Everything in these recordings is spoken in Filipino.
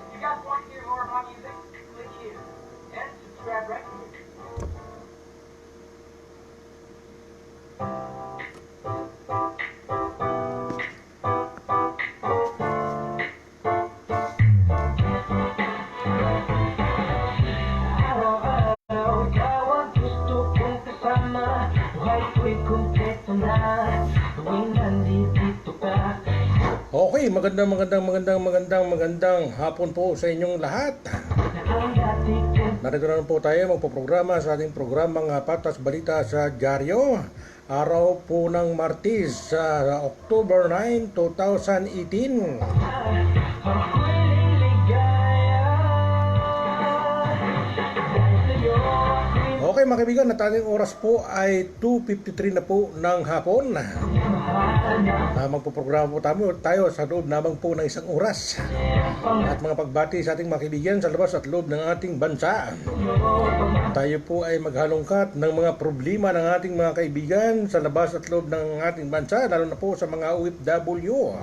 you guys want to hear more of my music, click here and subscribe right here. Araw-araw ikaw ang gusto kong kasama. Buhay ko'y kumpleto na tuwing nandito ka. Okay, magandang hapon po sa inyong lahat. Narito na po tayo magpoprograma sa ating programang Patas Balita sa Dyaryo. Araw po ng Martes sa October 9, 2018. Okay mga kaibigan, at ating oras po ay 2:53 na po ng hapon. Magpoprograma po tayo sa loob namang po ng isang oras. At mga pagbati sa ating mga kaibigan sa labas at loob ng ating bansa. Tayo po ay maghalongkat ng mga problema ng ating mga kaibigan sa labas at loob ng ating bansa, lalo na po sa mga OFW.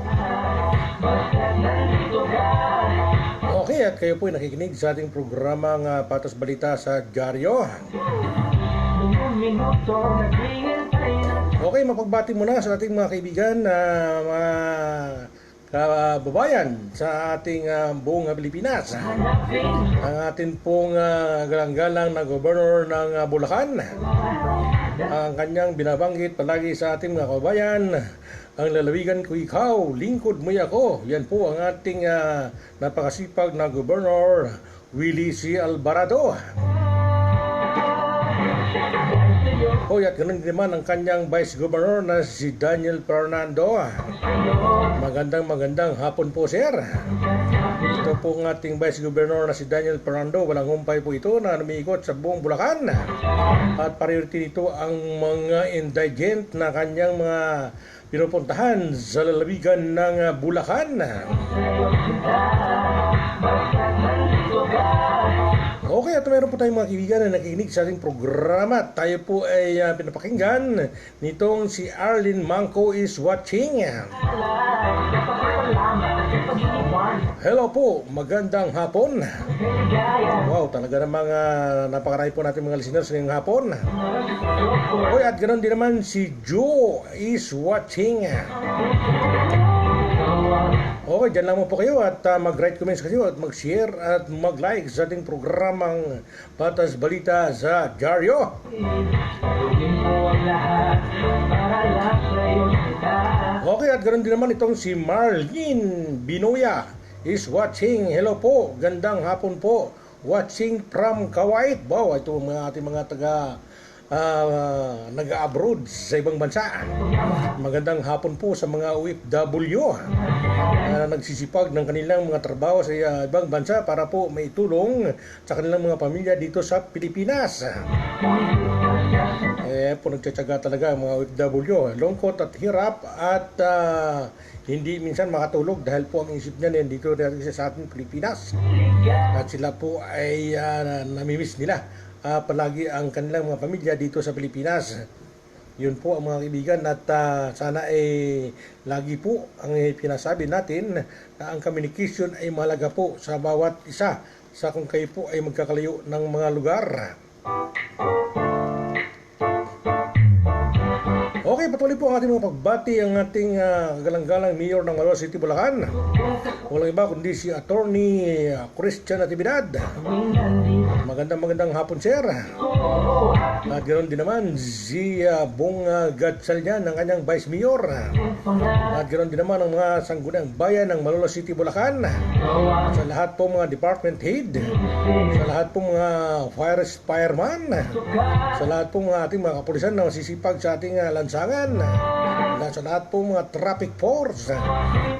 Okay, at kayo po ay nakikinig sa ating programang Patas Balita sa Dyaryo. Okay, mapagbati muna sa ating mga kaibigan na mga kababayan sa ating buong Pilipinas. Ang atin pong galang-galang na gobernador ng Bulacan, ang kanyang binabanggit palagi sa ating mga kababayan, ang lalawigan ko ikaw, lingkod mo ako. Yan po ang ating napakasipag na gobernador, Willie C. Alvarado. At ganun din naman ang kanyang Vice Governor na si Daniel Fernando. Magandang hapon po, sir. Ito po ang ating Vice Governor na si Daniel Fernando. Walang humpay po ito na lumiikot sa buong Bulacan. At priority nito ang mga indigent na kanyang mga pinupuntahan sa lalawigan ng Bulacan. Okay, at meron po tayong mga kaibigan na nakikinig sa ating programa. Tayo po ay pinapakinggan nitong si Arlene Manco is watching. Hello po, magandang hapon. Wow, talaga namang napakarami po natin mga listeners ngayong hapon. Okay, at ganoon din naman si Joe is watching. Okay, dyan lang po kayo at mag-write comments kayo at mag-share at mag-like sa ating programang Patas Balita sa Dyaryo. Okay, at ganoon din naman itong si Marlene Binoya is watching. Hello po, gandang hapon po. Watching from Kuwait. Wow, ito mga ating mga taga nag-abroad sa ibang bansa. Magandang hapon po sa mga OFW na nagsisipag ng kanilang mga trabaho sa ibang bansa para po maitulong sa kanilang mga pamilya dito sa Pilipinas. Po nagtsatsaga talaga ang mga OFW. Lungkot at hirap at hindi minsan makatulog dahil po ang isip niya dito sa ating Pilipinas. At sila po ay namimiss nila palagi ang kanilang mga pamilya dito sa Pilipinas. Yun po ang mga kaibigan at sana ay lagi po ang pinasabi natin na ang communication ay mahalaga po sa bawat isa sa kung kayo po ay magkakalayo ng mga lugar. Okay, patuloy po ang ating mga pagbati ang ating galang-galang Mayor ng Malolos City, Bulacan. Walang iba kundi si Attorney Christian Natividad. Magandang hapon, sir. At ganoon din naman si Bong Gatsalyan ng kanyang Vice Mayor. At ganoon din naman ang mga sangguniang bayan ng Malolos City, Bulacan. Sa lahat po mga department head, sa lahat po mga fireman, sa lahat po mga ating mga kapulisan na masisipag sa ating lansangan, sa lahat po mga traffic force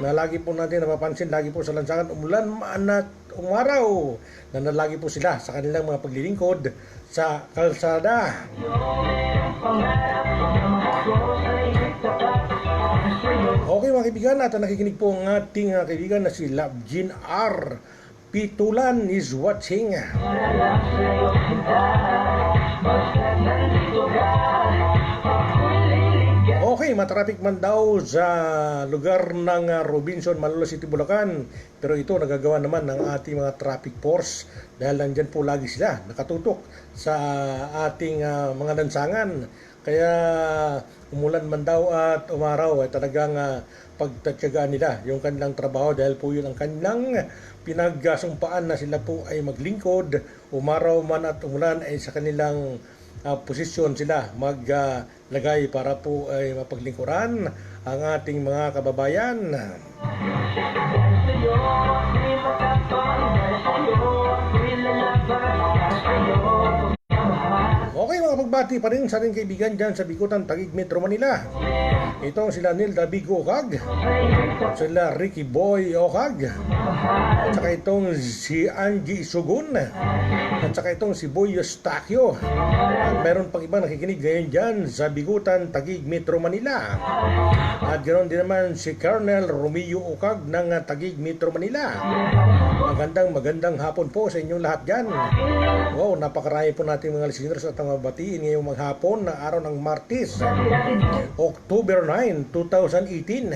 na lagi po natin napapansin, lagi po sa lansangan umulan man at umaraw, na lagi po sila sa kanilang mga paglilingkod sa kalsada. Okay mga kaibigan, at nakikinig po ang ating kaibigan na si Labjin R. Pitulan is watching. Okay, Okay, matraffic man daw sa lugar ng Robinson, Malolos City, Bulacan. Pero ito nagagawa naman ng ating mga traffic force dahil nandyan po lagi sila nakatutok sa ating mga lansangan. Kaya umulan man daw at umaraw ay talagang pagtatyagaan nila yung kanilang trabaho dahil po yun ang kanilang pinagsumpaan na sila po ay maglingkod. Umaraw man at umulan ay sa kanilang posisyon sila maglagay para po ay mapaglingkuran ang ating mga kababayan. Okay, mga pagbati pa rin sa ating kaibigan dyan sa Bikutan, Taguig, Metro Manila. Itong sila Nilda Bigo Okag, sila Ricky Boy Okag, at saka itong si Angie Sugun, at saka itong si Boy Eustachio. At meron pang iba nakikinig ngayon dyan sa Bikutan, Taguig, Metro Manila. At ganoon din naman si Colonel Romeo Okag ng Taguig, Metro Manila. Magandang hapon po sa inyong lahat dyan. Wow, napakarami po natin mga listeners at mga batiin ngayong maghapon na araw ng Martes, October 9, 2018.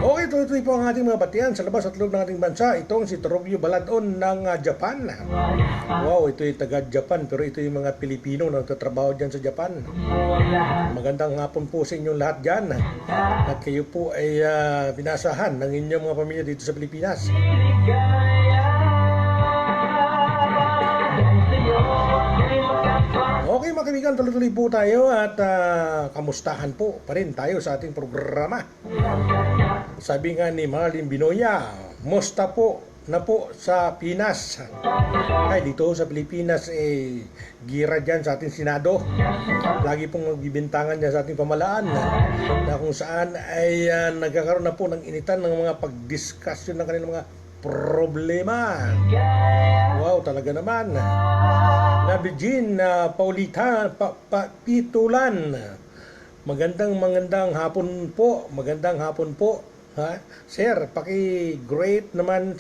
Okay, tuloy-tuloy po ang ating mga batian sa labas at loob ng ating bansa. Itong si Torobio Baladon ng Japan. Wow, ito yung taga-Japan pero ito yung mga Pilipino na nagtatrabaho dyan sa Japan. Magandang hapon po sa inyong lahat dyan. At kayo po ay pinasahan ng inyong mga pamilya dito sa Pilipinas. Okay mga kaibigan, tuloy-tuloy po tayo at kamustahan po pa rin tayo sa ating programa. Sabi nga ni Marlene Binoya, musta po na po sa Pinas. Ay, dito sa Pilipinas gira dyan sa ating Senado. Lagi pong magbibintangan dyan sa ating pamalaan na kung saan ay nagkakaroon na po ng initan ng mga pagdiskusyon ng kanilang mga problema. Wow, talaga naman. Nabijin Paulita Pitulan. Magandang hapon po. Magandang hapon po. Ha? Sir, paki-great naman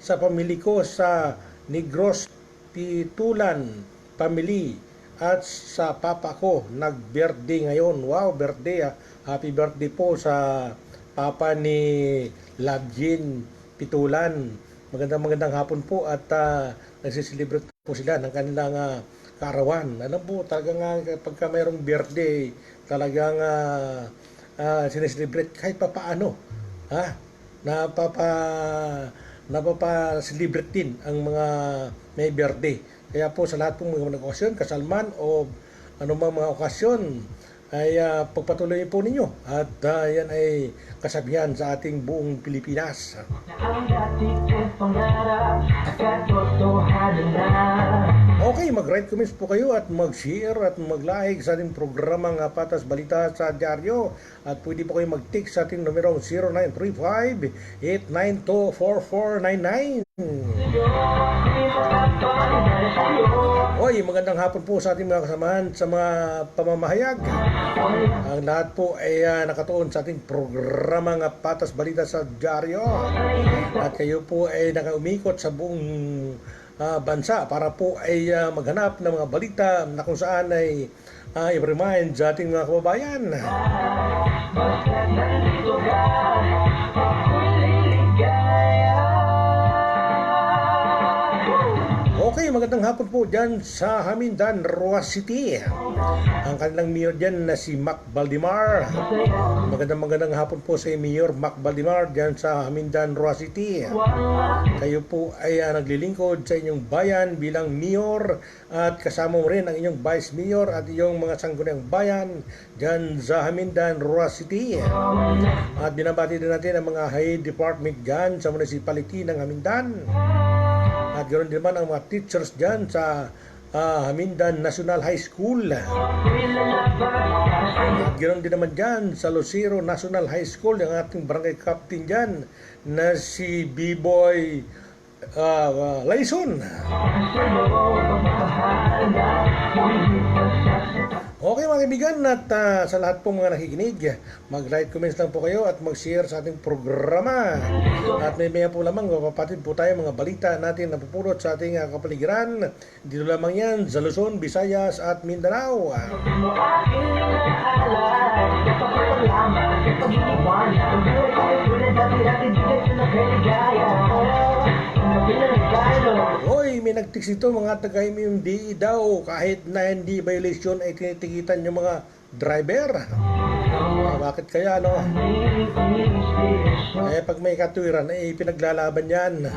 sa family ko sa Negros Pitulan family at sa papa ko nag-birthday ngayon. Wow, birthday. Happy birthday po sa papa ni Labjin Pitulan. Magandang hapon po at nagsiselebrate po sila ng kanilang kaarawan. Alam po, talagang pagka mayroong birthday, talagang sineselebrate kahit pa paano. Napapa-celebrate din ang mga may birthday. Kaya po sa lahat pong mga okasyon, kasalman o anumang mga okasyon, ay pagpatuloy po ninyo at yan ay kasabihan sa ating buong Pilipinas. Okay, mag-write comments po kayo at mag-share at mag-like sa ating programang Patas Balita sa Dyaryo at pwede po kayo mag-text sa ating numerong 0935-892-4499. Oy, magandang hapon po sa ating mga kasamahan sa mga pamamahayag. Ang lahat po ay nakatuon sa ating programang Patas Balita sa Dyaryo. At kayo po ay nakaumikot sa buong bansa para po ay maghanap ng mga balita na kung saan ay i-remind sa ating mga kababayan. Okay, magandang hapon po dyan sa Hamindan, Roa City. Ang kanilang mayor dyan na si Mac Baldimar. Magandang hapon po sa Mayor Mac Baldimar dyan sa Hamindan, Roa City. Kayo po ay naglilingkod sa inyong bayan bilang mayor at kasama mo rin ang inyong vice mayor at iyong mga sangguniang bayan dyan sa Hamindan, Roa City. At binabati din natin ang mga high department dyan sa municipality ng Hamindan. At ganoon din naman ang mga teachers dyan sa Hamindan National High School. At ganoon din naman dyan sa Lucero National High School, ang ating barangay captain dyan na si B-Boy Laison. Okay mga kaibigan at sa lahat po mga nakikinig, mag-like, comments lang po kayo at mag-share sa ating programa. At may po lamang mapapatid po tayo mga balita natin na pupulot sa ating kapaligiran. Dito lamang yan sa Luzon, Visayas at Mindanao. Mo aking inaalay, kapag-salamat, kapag-iiwanan, ang buhay ko ay tulad dati-dati bigay sa nakaligaya. Hoy, may nagtiks ito mga taga-MMDA daw kahit na hindi violation ay tinitikitan yung mga driver. Bakit kaya no? Pag may katuwiran ay pinaglalaban yan.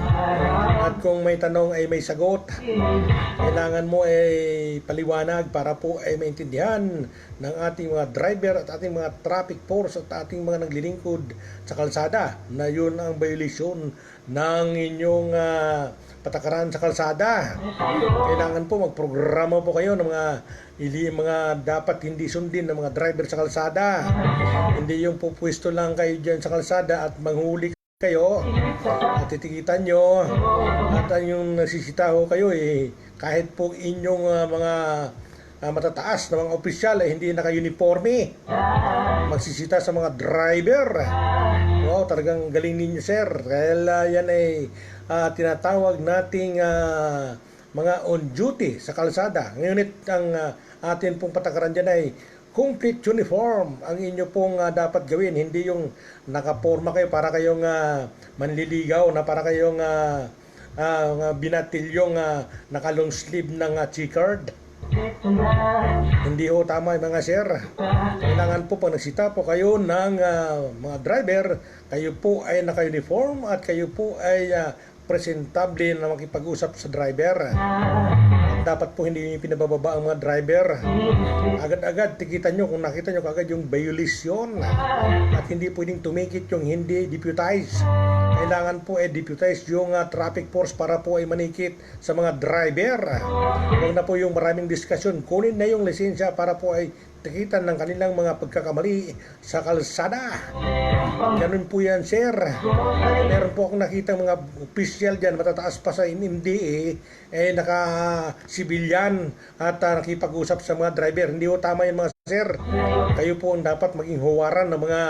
At kung may tanong ay may sagot. Kailangan mo ay paliwanag para po ay maintindihan ng ating mga driver at ating mga traffic force at ating mga naglilingkod sa kalsada na yun ang violation ng inyong patakaran sa kalsada. Kailangan po magprograma po kayo ng mga dapat hindi sundin ng mga driver sa kalsada. Hindi yung pupwesto lang kayo dyan sa kalsada at manghuli kayo at titikitan nyo at yung nasisitaho kayo kahit po inyong mga matataas na mga opisyal ay hindi naka-uniforme magsisita sa mga driver. Wow, talagang galing ninyo sir. Kaya yan ay tinatawag nating mga on duty sa kalsada. Ngunit ang atin pong patakaran dyan ay complete uniform ang inyo pong dapat gawin. Hindi yung nakaporma kayo para kayong manliligaw na para kayong binatilyong naka-long sleeve ng checkered. Hindi ho tama yung mga sir. Kailangan po pag nagsita po kayo ng mga driver, kayo po ay naka-uniform at kayo po ay presentable na makipag-usap sa driver. Dapat po hindi pinabababa ang mga driver. Agad-agad tikitan nyo kung nakita nyo kagad yung violation at hindi pwedeng tumikit yung hindi deputize. Kailangan po deputize yung traffic force para po ay manikit sa mga driver. Huwag na po yung maraming diskusyon. Kunin na yung lisensya para po ay tikitan ng kanilang mga pagkakamali sa kalsada. Ganun po yan sir. Meron po akong nakita mga official dyan matataas pa sa MMDA naka-sibilyan at nakipag-usap sa mga driver. Hindi po tama yan mga sir. Kayo po ang dapat maging huwaran ng mga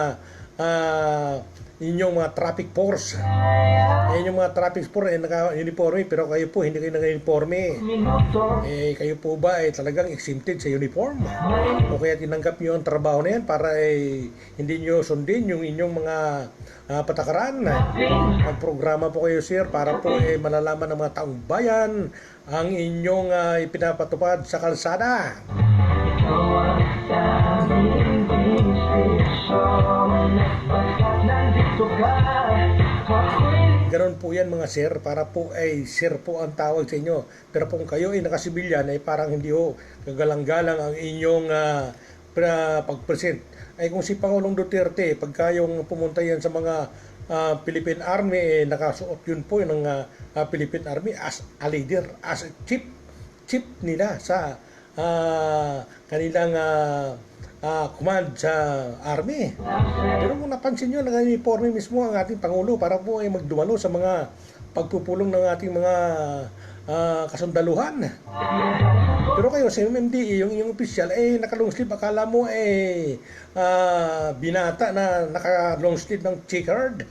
inyong mga traffic force. Inyong mga traffic force ay naka-uniforme pero kayo po hindi kayo naka-uniforme. Kayo po ba ay talagang exempted sa uniform? O kaya tinanggap nyo ang trabaho na yan para hindi nyo sundin yung inyong mga patakaran? Magprograma po kayo sir para po malalaman ng mga taong bayan ang inyong ipinapatupad sa kalsada. Ganon po yan mga sir, para po sir po ang tawag sa inyo. Pero kung kayo ay nakasibilyan ay parang hindi ho kagalang-galang ang inyong pag-present. Kung si Pangulong Duterte, pagka yung pumunta yan sa mga Philippine Army, nakasuot yun po ng Philippine Army as a leader, as a chief nila sa kanilang command sa army. Pero kung napansin nyo, naka-uniforme mismo ang ating Pangulo para po ay magdumalo sa mga pagpupulong ng ating mga kasundaluhan. Pero kayo sa MMDA, yung inyong opisyal, naka-long sleeve, akala mo binata na naka-long sleeve ng checkered.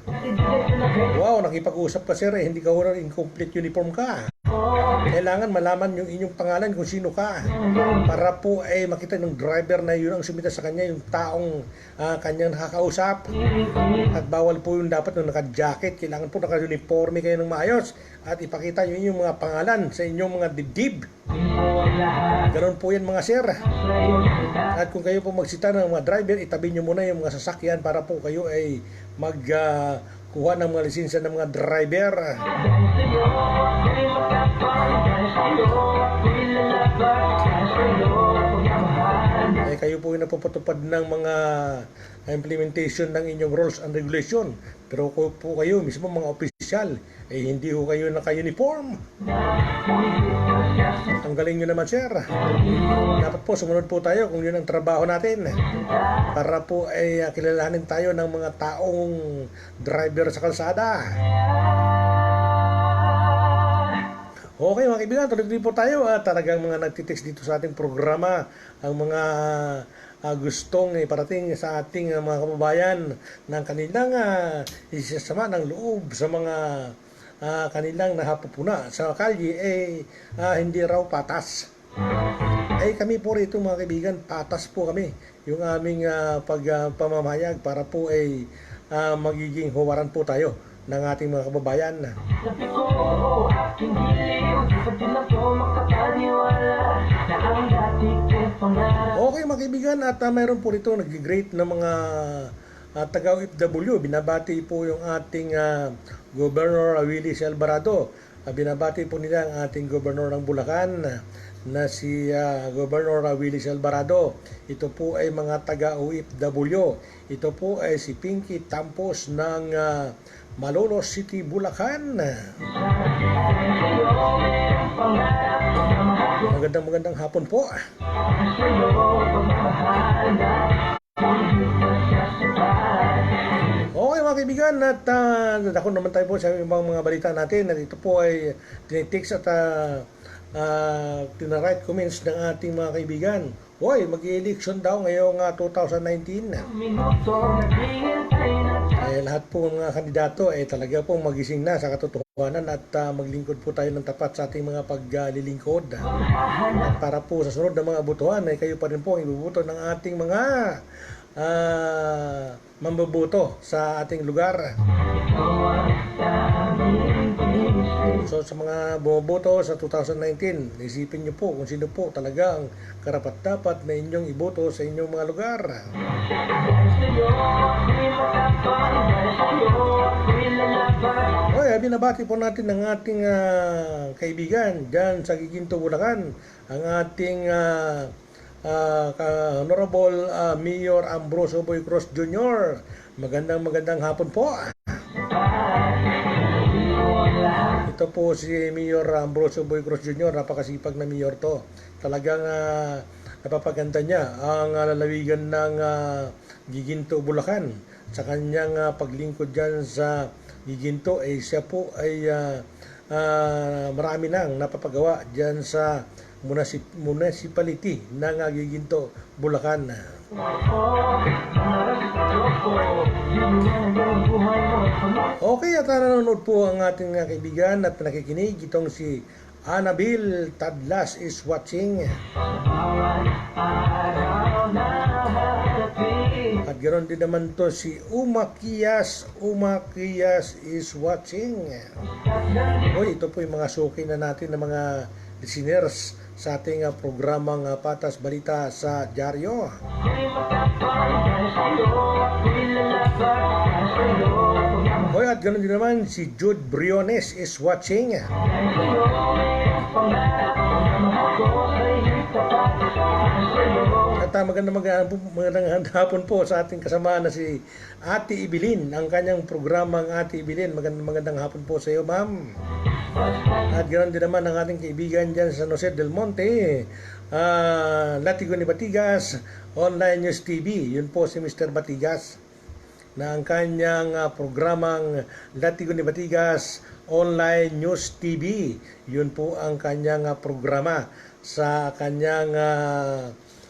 Wow, nakipag-usap ka sir, hindi ka incomplete uniform ka. Kailangan malaman yung inyong pangalan kung sino ka para po makita ng driver na yun ang sumita sa kanya, yung taong kanyang nakakausap. At bawal po yung dapat nung naka-jacket. Kailangan po naka-uniforme kayo ng maayos at ipakita nyo yung mga pangalan sa inyong mga dibdib. Ganon po yan mga sir. At kung kayo po magsita ng mga driver, itabi nyo muna yung mga sasakyan para po kayo ay kuha ng mga lisensya ng mga driver. Kayo po yung napapatupad ng mga implementation ng inyong rules and regulation. Pero po kayo mismo mga opisyal, hindi po kayo naka-uniform. Tanggalin nyo naman sir. Dapat po sumunod po tayo kung yun ang trabaho natin. Para po kilalanin tayo ng mga taong driver sa kalsada. Okay mga kaibigan, tuloy-tuloy po tayo. Talagang mga nagtitext dito sa ating programa, ang mga gustong iparating sa ating mga kababayan ng kanilang isasama ng loob sa mga kanilang nahapupuna sa kalye hindi raw patas. Kami po rito mga kaibigan, patas po kami. Yung aming pagpamamayag para po magiging huwaran po tayo ng ating mga kababayan. Sabi ko, aking giliw, di pa din ako makapaniwala na ang dati kong pangarap. Okay mga kaibigan, at mayroon po rito nag-great na mga taga-OFW. Binabati po yung ating Governor Willie Alvarado. Binabati po nila ang ating Governor ng Bulacan na si Governor Willie Alvarado. Ito po ay mga taga-OFW. Ito po ay si Pinky Tampos ng Malolos City, Bulacan. Magandang hapon po. Okay mga kaibigan, at ako naman tayo po sa ibang mga balita natin. At ito po ay tinitext at tinaright comments ng ating mga kaibigan. Hoy, mag-election daw ngayong 2019. Lahat po ng mga kandidato talaga pong magising na sa katotohanan at maglingkod po tayo ng tapat sa ating mga paglilingkod. At para po sa sunod na mga botohan kayo pa rin po ang ibubuto ng ating mga mamboboto sa ating lugar. So sa mga bumoboto sa 2019, isipin nyo po kung sino po talaga ang karapat-dapat na inyong iboto sa inyong mga lugar. Binabati po natin ang ating kaibigan dyan sa Giginto, Bulacan, ang ating Honorable Mayor Ambrosio Boy Cruz Jr. Magandang hapon po. Ito po si Mayor Ambrosio Boy Cruz Jr. Napakasipag na mayor to. Talagang napapaganda niya ang lalawigan ng Giginto, Bulacan. Sa kanyang paglingkod dyan sa Giginto, siya po ay marami nang napapagawa dyan sa municipality ng Giginto, Bulacan. Okay, at nanonood po ang ating kaibigan at nakikinig. Itong si Annabel Tadlas is watching. At ganoon din naman to si Umakiyas is watching. Ito po yung mga suki na natin ng mga listeners sa ating programang Patas Balita sa Dyaryo. At ganoon din naman si Jude Briones is watching. At magandang hapon po sa ating kasama na si Ate Ibilin, ang kanyang programang Ate Ibilin. Magandang hapon po sa iyo, ma'am. At ganoon din naman ang ating kaibigan dyan sa San Jose del Monte, Latigo ni Batigas, Online News TV. Yun po si Mr. Batigas na ang kanyang programang Latigo ni Batigas Online News TV. Yun po ang kanyang programa sa kanyang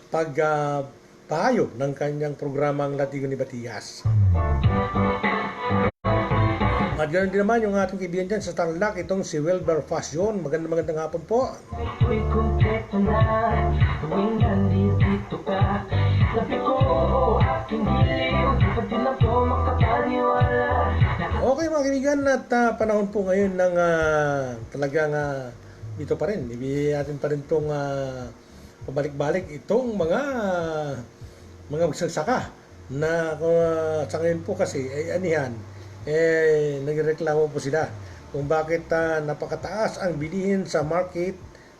pagpahayo ng kanyang programang Latigo ni Batigas. At ganoon din naman yung ating kaibigan dyan sa Tarlac, itong si Wilber Fashion. Magandang hapon po. Ako'y kumpleto na tuwing nandito ka. Sabi ko, aking giliw, di pa din ako makapaniwala. Okay mga kaibigan, at panahon po ngayon ng talagang dito pa rin. Ibigay natin pa rin itong pabalik-balik itong mga magsasaka na sa ngayon po kasi anihan. Nagreklamo po sila kung bakit napakataas ang bilihin sa market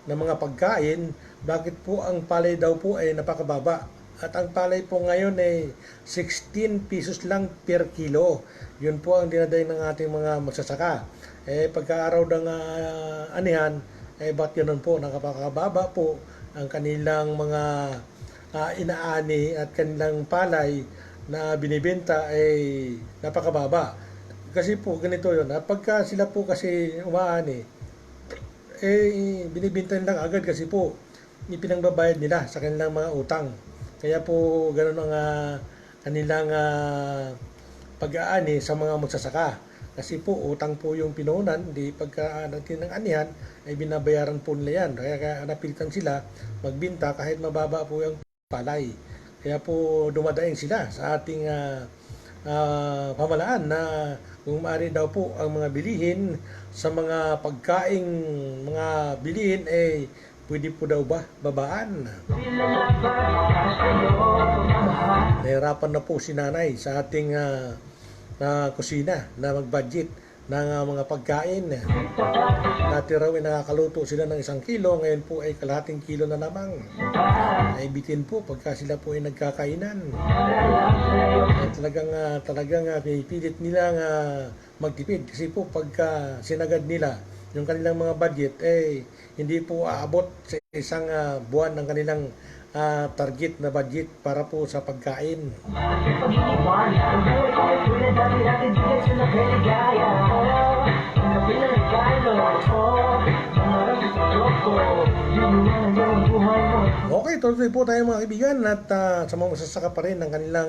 ng mga pagkain, bakit po ang palay daw po ay napakababa. At ang palay po ngayon ay 16 pesos lang per kilo. Yun po ang dinaday ng ating mga magsasaka. Pagka-araw ng anihan, ba't yun po, nakapakababa po ang kanilang mga inaani at kanilang palay na binibenta ay napakababa. Kasi po ganito yun, pagka sila po kasi umaani, binibinta lang agad kasi po ipinangbabayad nila sa kanilang mga utang. Kaya po ganoon ang kanilang pag-aani sa mga magsasaka. Kasi po utang po yung pinuhunan, di pagka natin ng anihan ay binabayaran po nila yan. Kaya napilitan sila magbinta kahit mababa po yung palay. Kaya po dumadaing sila sa ating pamalaan na kung maaari daw po ang mga bilihin sa mga pagkaing mga bilihin pwede po daw ba babaan. Nahirapan na po si nanay sa ating kusina na mag-budget ng mga pagkain. Dati raw ay nakakaluto sila ng 1 kilo, ngayon po ay kalahating kilo na lamang. Naibitin po pagka sila po ay nagkakainan. Talagang pinipilit nilang magtipid kasi po pagka sinagad nila yung kanilang mga budget hindi po aabot sa isang buwan ng kanilang target na budget para po sa pagkain. Okay, tuloy po tayo mga kaibigan at sa mga masasaka pa rin ng kanilang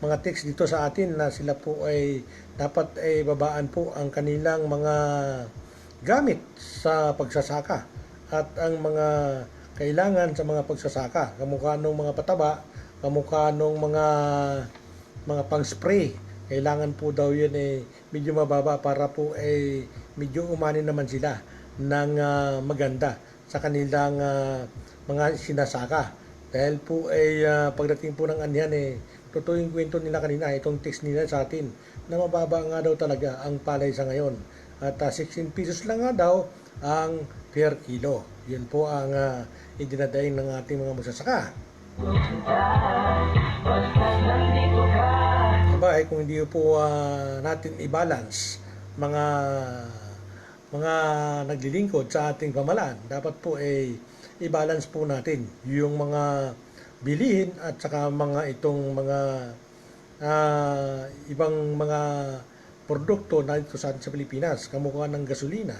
mga text dito sa atin na sila po ay dapat babaan po ang kanilang mga gamit sa pagsasaka at ang mga kailangan sa mga pagsasaka, kamukha ng mga pataba, kamukha ng mga pang-spray. Kailangan po daw yun medyo mababa para po medyo umani naman sila ng maganda sa kanilang mga sinasaka. Dahil po pagdating po ng anihan totoo yung kwento nila kanina, itong text nila sa atin na mababa nga daw talaga ang palay sa ngayon. At 16 pesos lang nga daw ang per kilo. Yun po ang idinadaing ng ating mga magsasaka. Kung hindi po natin i-balance mga naglilingkod sa ating pamalaan, dapat po i-balance po natin yung mga bilihin at saka mga itong mga ibang mga produkto na dito sa Pilipinas, kamukha ng gasolina,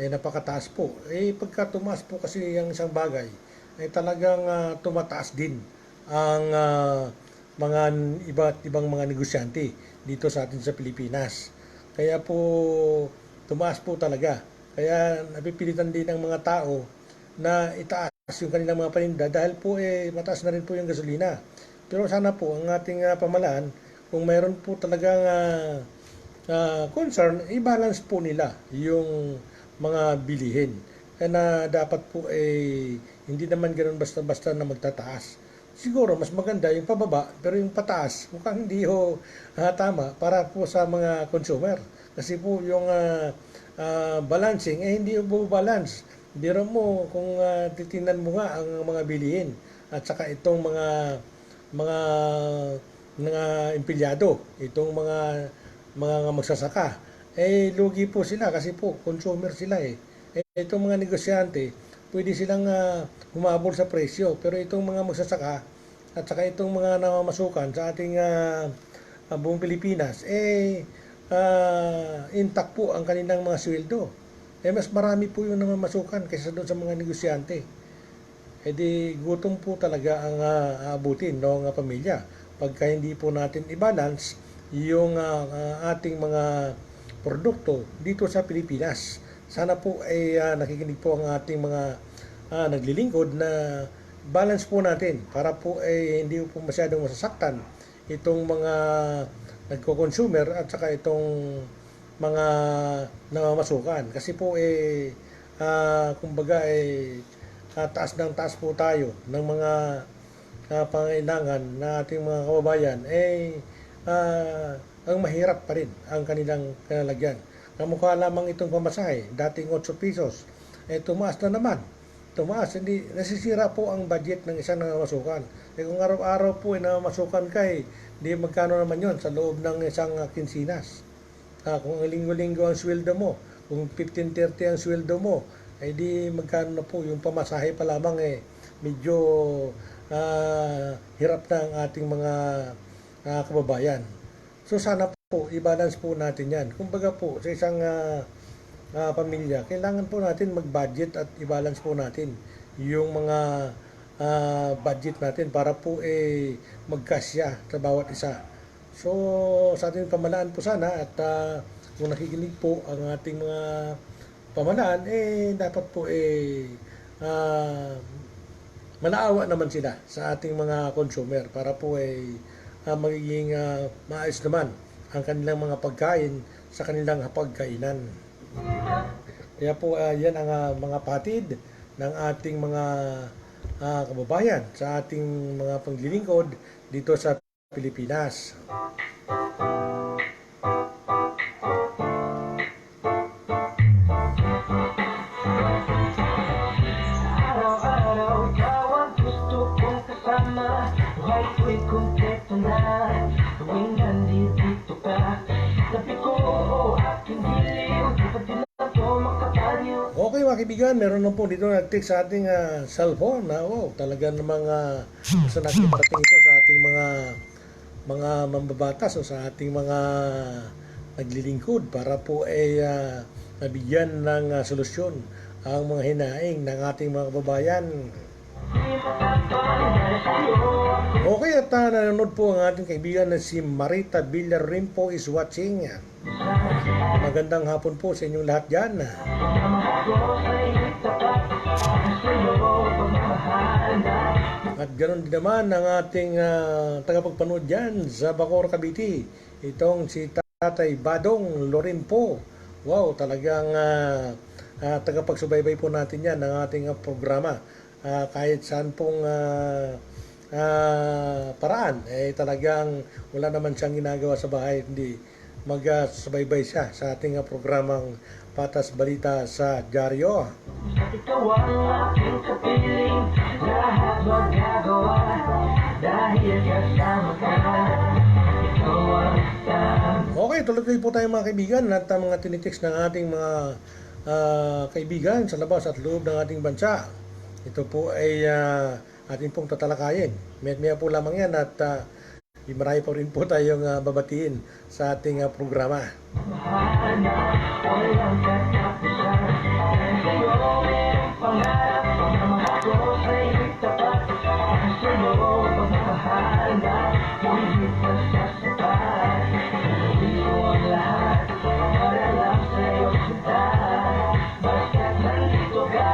napakataas po. Pagka tumaas po kasi yung isang bagay, talagang tumataas din ang mga iba't ibang mga negosyante dito sa atin sa Pilipinas. Kaya po tumaas po talaga. Kaya napipilitan din ng mga tao na itaas yung kanilang mga paninda dahil po mataas na rin po yung gasolina. Pero sana po ang ating pamalaan, kung mayroon po talagang concern, i-balance po nila yung mga bilihin. Kaya dapat po hindi naman ganoon basta-basta na magtataas. Siguro mas maganda yung pababa, pero yung pataas mukhang hindi tama para po sa mga consumer. Kasi po yung balancing hindi po balance. Biro mo kung titingnan mo nga ang mga bilihin at saka itong mga empleyado, itong mga magsasaka, lugi po sila kasi po consumer sila itong mga negosyante, pwede silang humabol sa presyo, pero itong mga magsasaka at saka itong mga namamasukan sa ating buong Pilipinas intact po ang kanilang mga sweldo. Mas marami po yung namamasukan kaysa doon sa mga negosyante. Di gutom po talaga ang aabutin ng pamilya pagka hindi po natin i-balance yung ating mga produkto dito sa Pilipinas. Sana po nakikinig po ang ating mga naglilingkod na balance po natin para po hindi po masyadong masasaktan itong mga nagko-consumer at saka itong mga namamasukan. Kasi po kumbaga taas ng taas po tayo ng mga pangailangan na ating mga kababayan ang mahirap pa rin ang kanilang kinalagyan. Kamukha lamang itong pamasahe, dating 8 pesos, tumaas na naman. Tumaas, hindi nasisira po ang budget ng isang namamasukan. Kung araw-araw po namamasukan di magkano naman yon sa loob ng isang kinsinas. Kung linggo-linggo ang sweldo mo, kung 15-30 ang sweldo mo, di magkano na po yung pamasahe pa lamang medyo hirap na ang ating mga kababayan. So sana po i-balance po natin yan. Kumbaga po sa isang pamilya, kailangan po natin mag-budget at i-balance po natin yung mga budget natin para po magkasya sa bawat isa. So sa ating pamalaan po sana at kung nakikinig po ang ating mga pamalaan, dapat po manaawa naman sila sa ating mga consumer para po magiging maayos naman ang kanilang mga pagkain sa kanilang hapagkainan. Kaya po yan ang mga patid ng ating mga kababayan sa ating mga paglilingkod dito sa Pilipinas. Araw-araw ikaw ang gusto kong kasama. Buhay ko'y kumpleto na tuwing nandito ka. Tabi ko, aking diliw, di pa din ako makapaniw. Okay mga kaibigan, meron na po dito nag-text sa ating cellphone na talaga namang sa nakiparating ito sa ating mga mambabatas o sa ating mga naglilingkod para po nabigyan ng solusyon ang mga hinaing ng ating mga kababayan. Okay, at nanonood po ang ating kaibigan na si Marita Villarimpo is watching. Magandang hapon po sa inyong lahat dyan. At ganoon din naman ang ating tagapagpanood dyan sa Bacoor, Cavite. Itong si Tatay Badong Lorimpo. Wow, talagang tagapagsubaybay po natin yan ng ating programa. Kahit saan pong paraan, talagang wala naman siyang ginagawa sa bahay, hindi magsubaybay siya sa ating programang Patas Balita sa Dyaryo. Ikaw ang aking kapiling, lahat magagawa dahil kasama ka. Ikaw ang Okay, tuloy po tayo mga kaibigan at mga tinitext ng ating mga kaibigan sa labas at loob ng ating bansa. Ito po ay ating pong tatalakayin. May po lamang yan at marami po rin po tayong babatiin sa ating programa. mahal na walang katapusan. Dahil sa'yo mayroong pangarap na mahal ko sa'y tapat. Dahil sa'yo pagmamahal na higit na sasapat. Gawin ko ang lahat para lang sa'yo kita. Basta't nandito ka,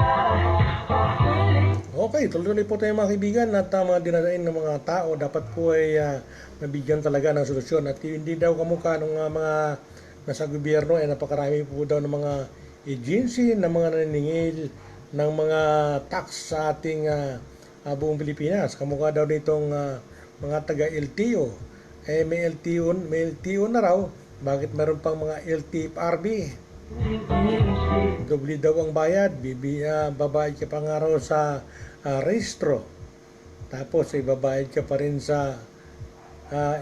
pakilig. Okay, tuloy po tayo mga kaibigan at mga dinadain ng mga tao dapat po ay nabigyan talaga ng solusyon at hindi daw kamukha ng mga nasa gobyerno napakarami po daw ng mga agency ng mga naniningil ng mga tax sa ating buong Pilipinas. Kamukha daw nitong mga taga-LTO. May LTO na raw, bakit meron pang mga LTFRB? Doble daw ang bayad, babayad ka pa nga raw sa rehistro. Tapos babayad ka pa rin sa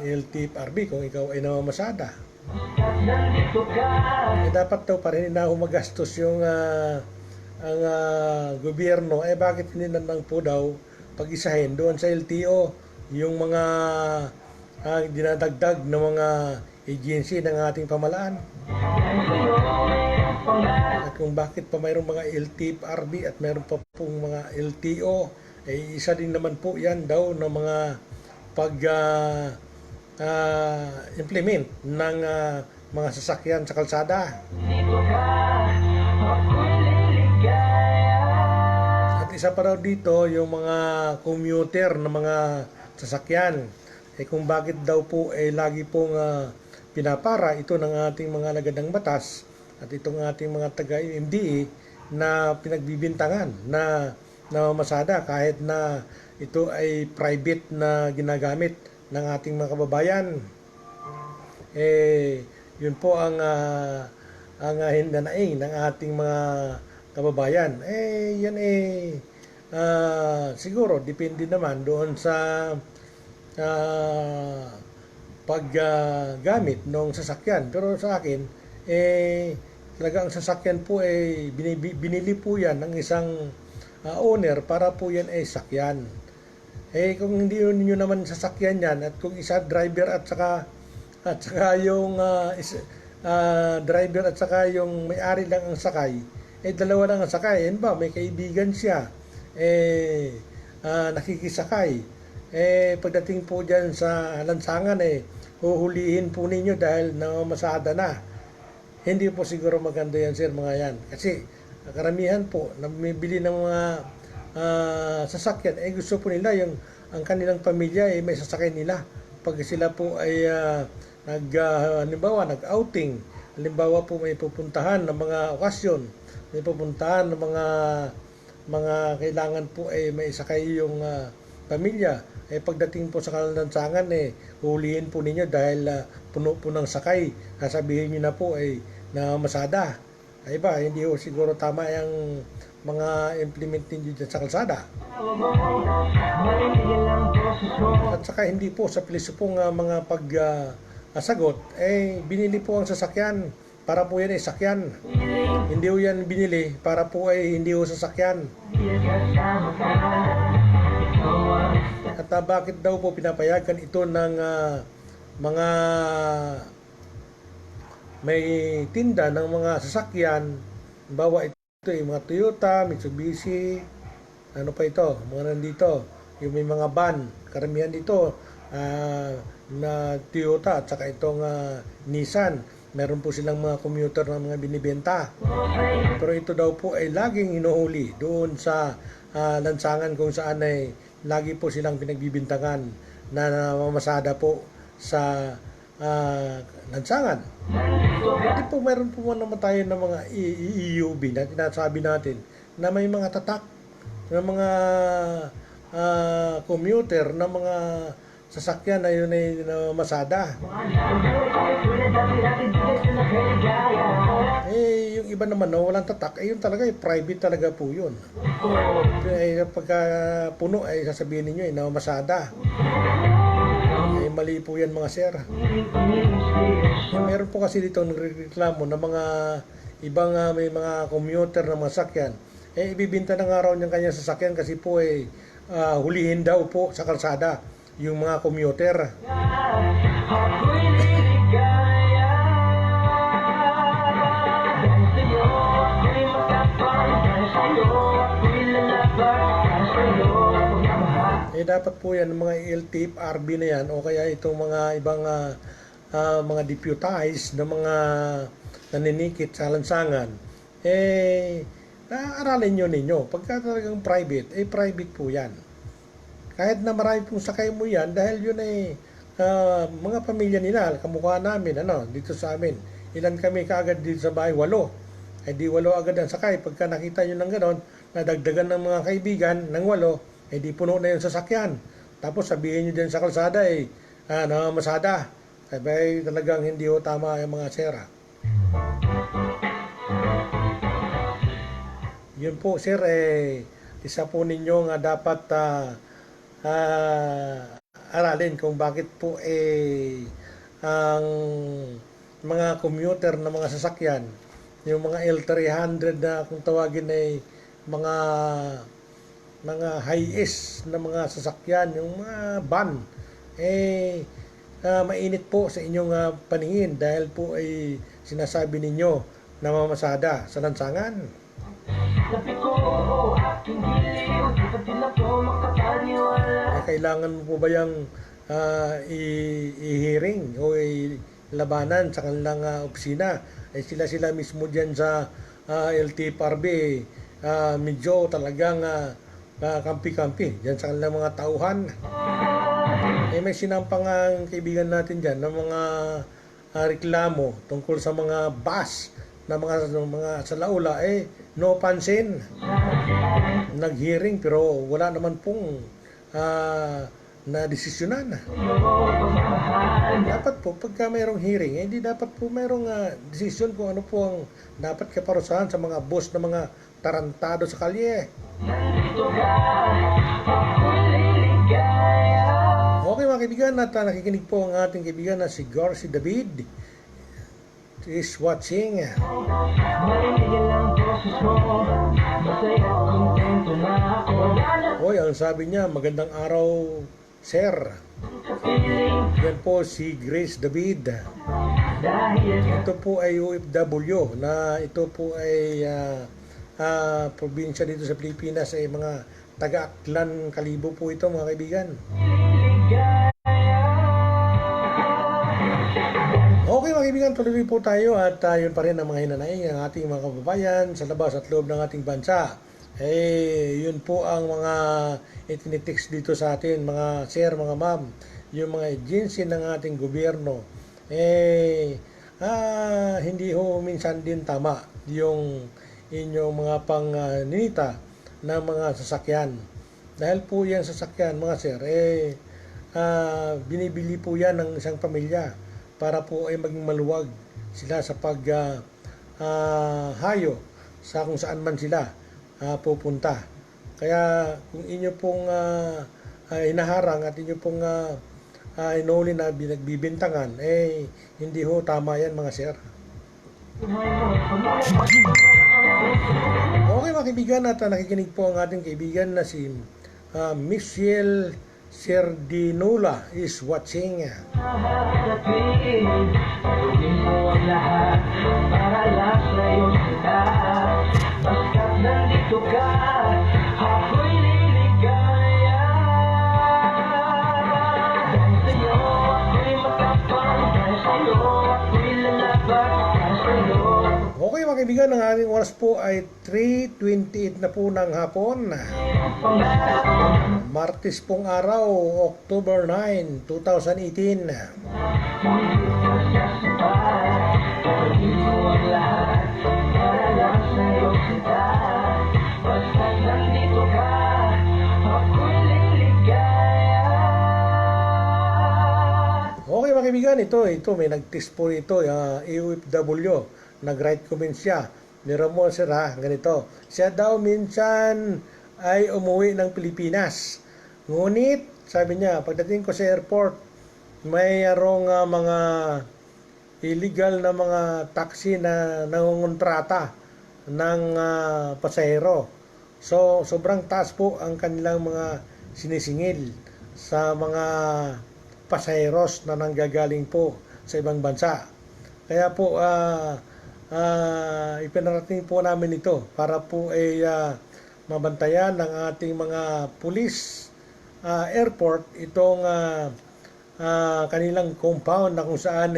LTFRB kung ikaw ay namamasada. Dapat daw pa rin na humagastos yung ang gobyerno. Bakit hindi lang po daw pag-isahin doon sa LTO yung mga dinadagdag ng mga agency ng ating pamalaan? At kung bakit pa mayroong mga LTFRB at mayroon pa pong mga LTO, isa din naman po yan daw ng mga pag-implement ng mga sasakyan sa kalsada. At isa pa raw dito yung mga commuter na mga sasakyan. Kung bakit daw po lagi pong pinapara ito ng ating mga alagad ng batas at itong ating mga taga-MDE na pinagbibintangan na masada kahit na ito ay private na ginagamit ng ating mga kababayan. Yun po ang hinanaing ng ating mga kababayan. Yan siguro depende naman doon sa paggamit ng sasakyan. Pero sa akin, talaga ang sasakyan po binili po yan ng isang owner para po yan sakyan. Kung hindi niyo naman sasakyan yan at kung isa driver at saka yung driver at saka yung may-ari lang ang sakay, dalawa lang ang sakay. Yan ba, may kaibigan siya, nakikisakay. Pagdating po dyan sa lansangan, huhulihin po ninyo dahil namamasada na. Hindi po siguro maganda yan, sir, mga yan. Kasi karamihan po na bumibili ng mga sasakyan, gusto po nila yung ang kanilang pamilya may sasakyan nila. Pag sila po ay halimbawa nag-outing, halimbawa po may pupuntahan ng mga okasyon, may pupuntahan ng mga kailangan po may sakay yung pamilya, pagdating po sa kalansangan, hulihin po ninyo dahil puno po ng sakay. Sasabihin nyo na po na masada. Ay ba, hindi po siguro tama yung mga implement ninyo dyan sa kalsada. At saka hindi po sa pilis pong mga pagsagot, binili po ang sasakyan para po yan sakyan. Hindi po yan binili para po hindi po sasakyan. At bakit daw po pinapayagan ito ng mga may tinda ng mga sasakyan? Bawa ito yung mga Toyota, Mitsubishi, ano pa ito, mga nandito, yung may mga van, karamihan dito na Toyota at saka itong Nissan. Meron po silang mga commuter na mga binibenta. Pero ito daw po ay laging hinuhuli doon sa lansangan kung saan lagi po silang pinagbibintangan na mamasada po sa lansangan. Hindi po meron po naman tayo ng mga EUV na tinasabi natin na may mga tatak na mga commuter na mga sasakyan na yun na masada. Yung iba naman na walang tatak, yun talaga, private talaga po yun. Pagka puno, sasabihin ninyo, na masada. Mali po yan, mga sir. Meron po kasi dito nagreklamo na mga ibang may mga commuter na mga sasakyan. Ibibinta na nga raw niyang kanyang sasakyan kasi po hulihin daw po sa kalsada yung mga commuter. Dapat po yan mga LTIP, RB na yan o kaya itong mga ibang mga deputized na mga naninikit sa lansangan, aralin nyo ninyo. Pagka talagang private, private po yan. Kahit na marami pong sakay mo yan, dahil yun mga pamilya nila, kamukha namin, dito sa amin. Ilan kami kaagad dito sa bahay? 8. Di 8 agad ang sakay. Pagka nakita nyo ng ganon, nadagdagan ng mga kaibigan ng 8, di puno na yung sasakyan. Tapos sabihin nyo din sa kalsada, masada. Talagang hindi ho tama yung mga sera. Yun po, sir, isa po ninyo nga dapat aralin kung bakit po ang mga commuter na mga sasakyan, yung mga L300 na kung tawagin mga high-S na mga sasakyan, yung mga van, mainit po sa inyong paningin dahil po sinasabi ninyo na mamasada sa lansangan. Kailangan mo po ba yung i-hearing o labanan sa kanilang opisina? Sila mismo dyan sa LTFRB, medyo talagang kampi-kampi dyan sa kanilang mga tauhan. May sinampang kaibigan natin dyan ng mga reklamo tungkol sa mga bus na mga sa laula, no pansin. Nag-hearing pero wala naman pong na desisyonan. Dapat po pagka mayroong hearing, hindi dapat po mayroong desisyon kung ano po ang dapat kaparusahan sa mga boss na mga tarantado sa kalye. Okay mga kaibigan, at nakikinig po ang ating kaibigan na si Garci David is watching. Hoy, ang sabi niya, magandang araw, sir. Yan po si Grace David. Ito po ay OFW na ito po ay probinsya dito sa Pilipinas ay mga taga-Aklan Kalibo po ito mga kaibigan. Okay mga kaibigan, tuloy po tayo at yun pa rin ang mga hinanay ng ating mga kababayan sa labas at loob ng ating bansa. Yun po ang mga itinitext dito sa atin, mga sir, mga ma'am, yung mga agency ng ating gobyerno. Hindi ho minsan din tama yung inyong mga pangninita ng mga sasakyan. Dahil po yan sasakyan mga sir, binibili po yan ng isang pamilya para po ay maging maluwag sila sa hayo sa kung saan man sila pupunta. Kaya kung inyo pong hinaharang at inyo pong inuli na binagbibintangan, hindi ho tama yan mga sir. Okay mga kaibigan, at nakikinig po ang ating kaibigan na si Michelle Serdinola is watching. Gawin mo ang lahat para lang sa'yo sila. Basta't nandito ka, ako'y liligaya. Dahil sa'yo ako'y matapang, dahil sa'yo ako'y lalaban, dahil sa'yo. Okay mga kaibigan, ang ating oras po ay 3:28 na po ng hapon. Martes pong araw, October 9, 2018. Okay mga kaibigan, ito may nag-text po ito, AOFW, nag-write comment siya. Meron mo sir ganito. Siya daw minsan ay umuwi ng Pilipinas. Ngunit, sabi niya, pagdating ko sa airport, mayroong mga illegal na mga taxi na nangungontrata ng pasahero. So, sobrang taas po ang kanilang mga sinisingil sa mga pasaheros na nanggagaling po sa ibang bansa. Kaya po, ipinarating po namin ito para po ay mabantayan ng ating mga pulis airport itong kanilang compound na kung saan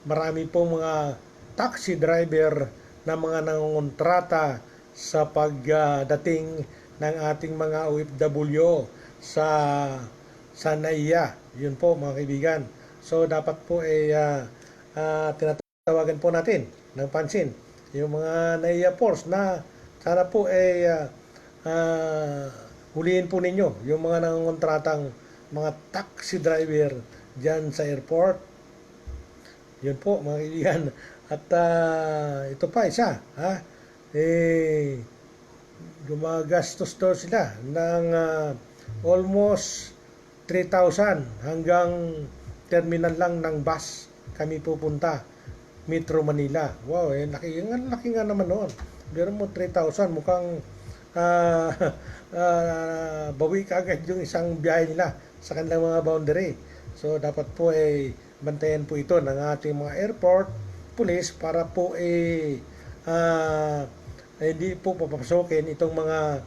marami pong mga taxi driver na mga nangongontrata sa pagdating ng ating mga OFW sa NAIA. Yun po mga kaibigan. So dapat po tinatawagan po natin ng pansin yung mga NAIA force na sana po huliin po ninyo yung mga nangongontratang mga taxi driver dyan sa airport. Yun po mga kaibigan. At ito pa isa, gumagastos daw sila ng almost 3,000 hanggang terminal lang ng bus kami pupunta, Metro Manila. Wow, laki nga naman noon. Pero mo 3,000, mukhang bawi ka agad yung isang biyahe nila sa kanilang mga boundary. So dapat po bantayan po ito ng ating mga airport police para po hindi po papasokin itong mga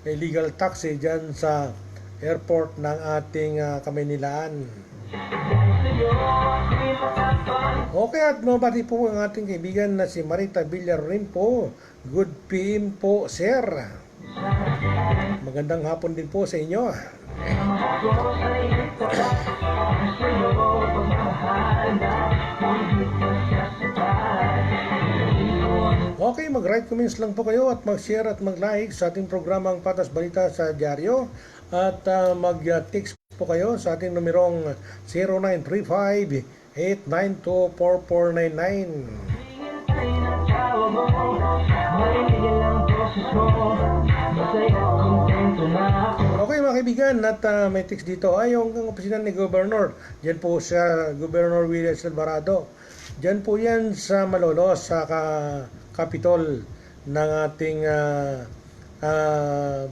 illegal taxi dyan sa airport ng ating Kamaynilaan. Okay, at mabati po ang ating kaibigan na si Marita Villarin po. Good PM po, sir. Magandang hapon din po sa inyo. Okay, mag-write comments lang po kayo at mag-share at mag-like sa ating programang Patas Balita sa Dyaryo. At mag-text po kayo sa ating numerong 0935-892-4499. Okay mga kaibigan, at may text dito yung opisina ni Governor. Diyan po sa Governor William Alvarado. Diyan po yan sa Malolos, sa Capitol ng ating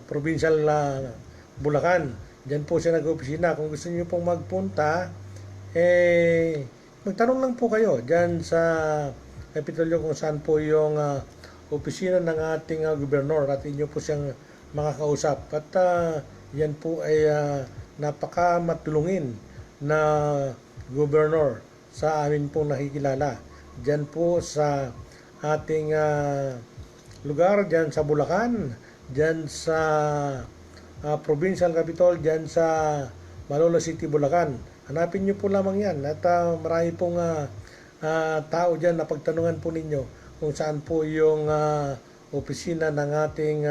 provincial Bulacan. Diyan po siya nag-opisina. Kung gusto niyo pong magpunta, magtanong lang po kayo dyan sa Kapitolyo kung saan po yung opisina ng ating gobernador at inyo po siyang makakausap. At yan po ay napakamatulungin na gobernador sa amin po nakikilala. Dyan po sa ating lugar, dyan sa Bulacan, dyan sa Provincial Capital, dyan sa Malolos City, Bulacan. Hanapin nyo po lamang yan at marami pong tao dyan na pagtanungan po ninyo kung saan po yung opisina ng ating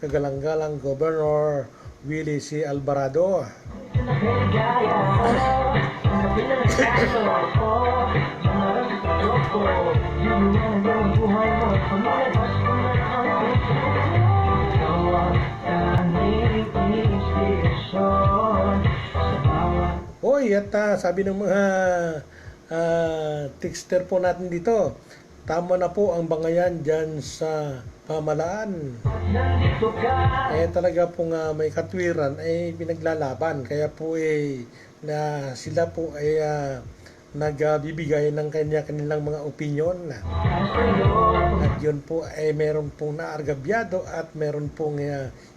kagalang-galang Governor Willie C. Alvarado. Hoy, at sabi ng mga texter po natin dito, tama na po ang bangayan dyan sa pamalaan. Talaga pong may katwiran ay pinaglalaban. Kaya po na sila po ay nagbibigay ng kanilang mga opinion. At yun po ay meron pong naargabyado at meron pong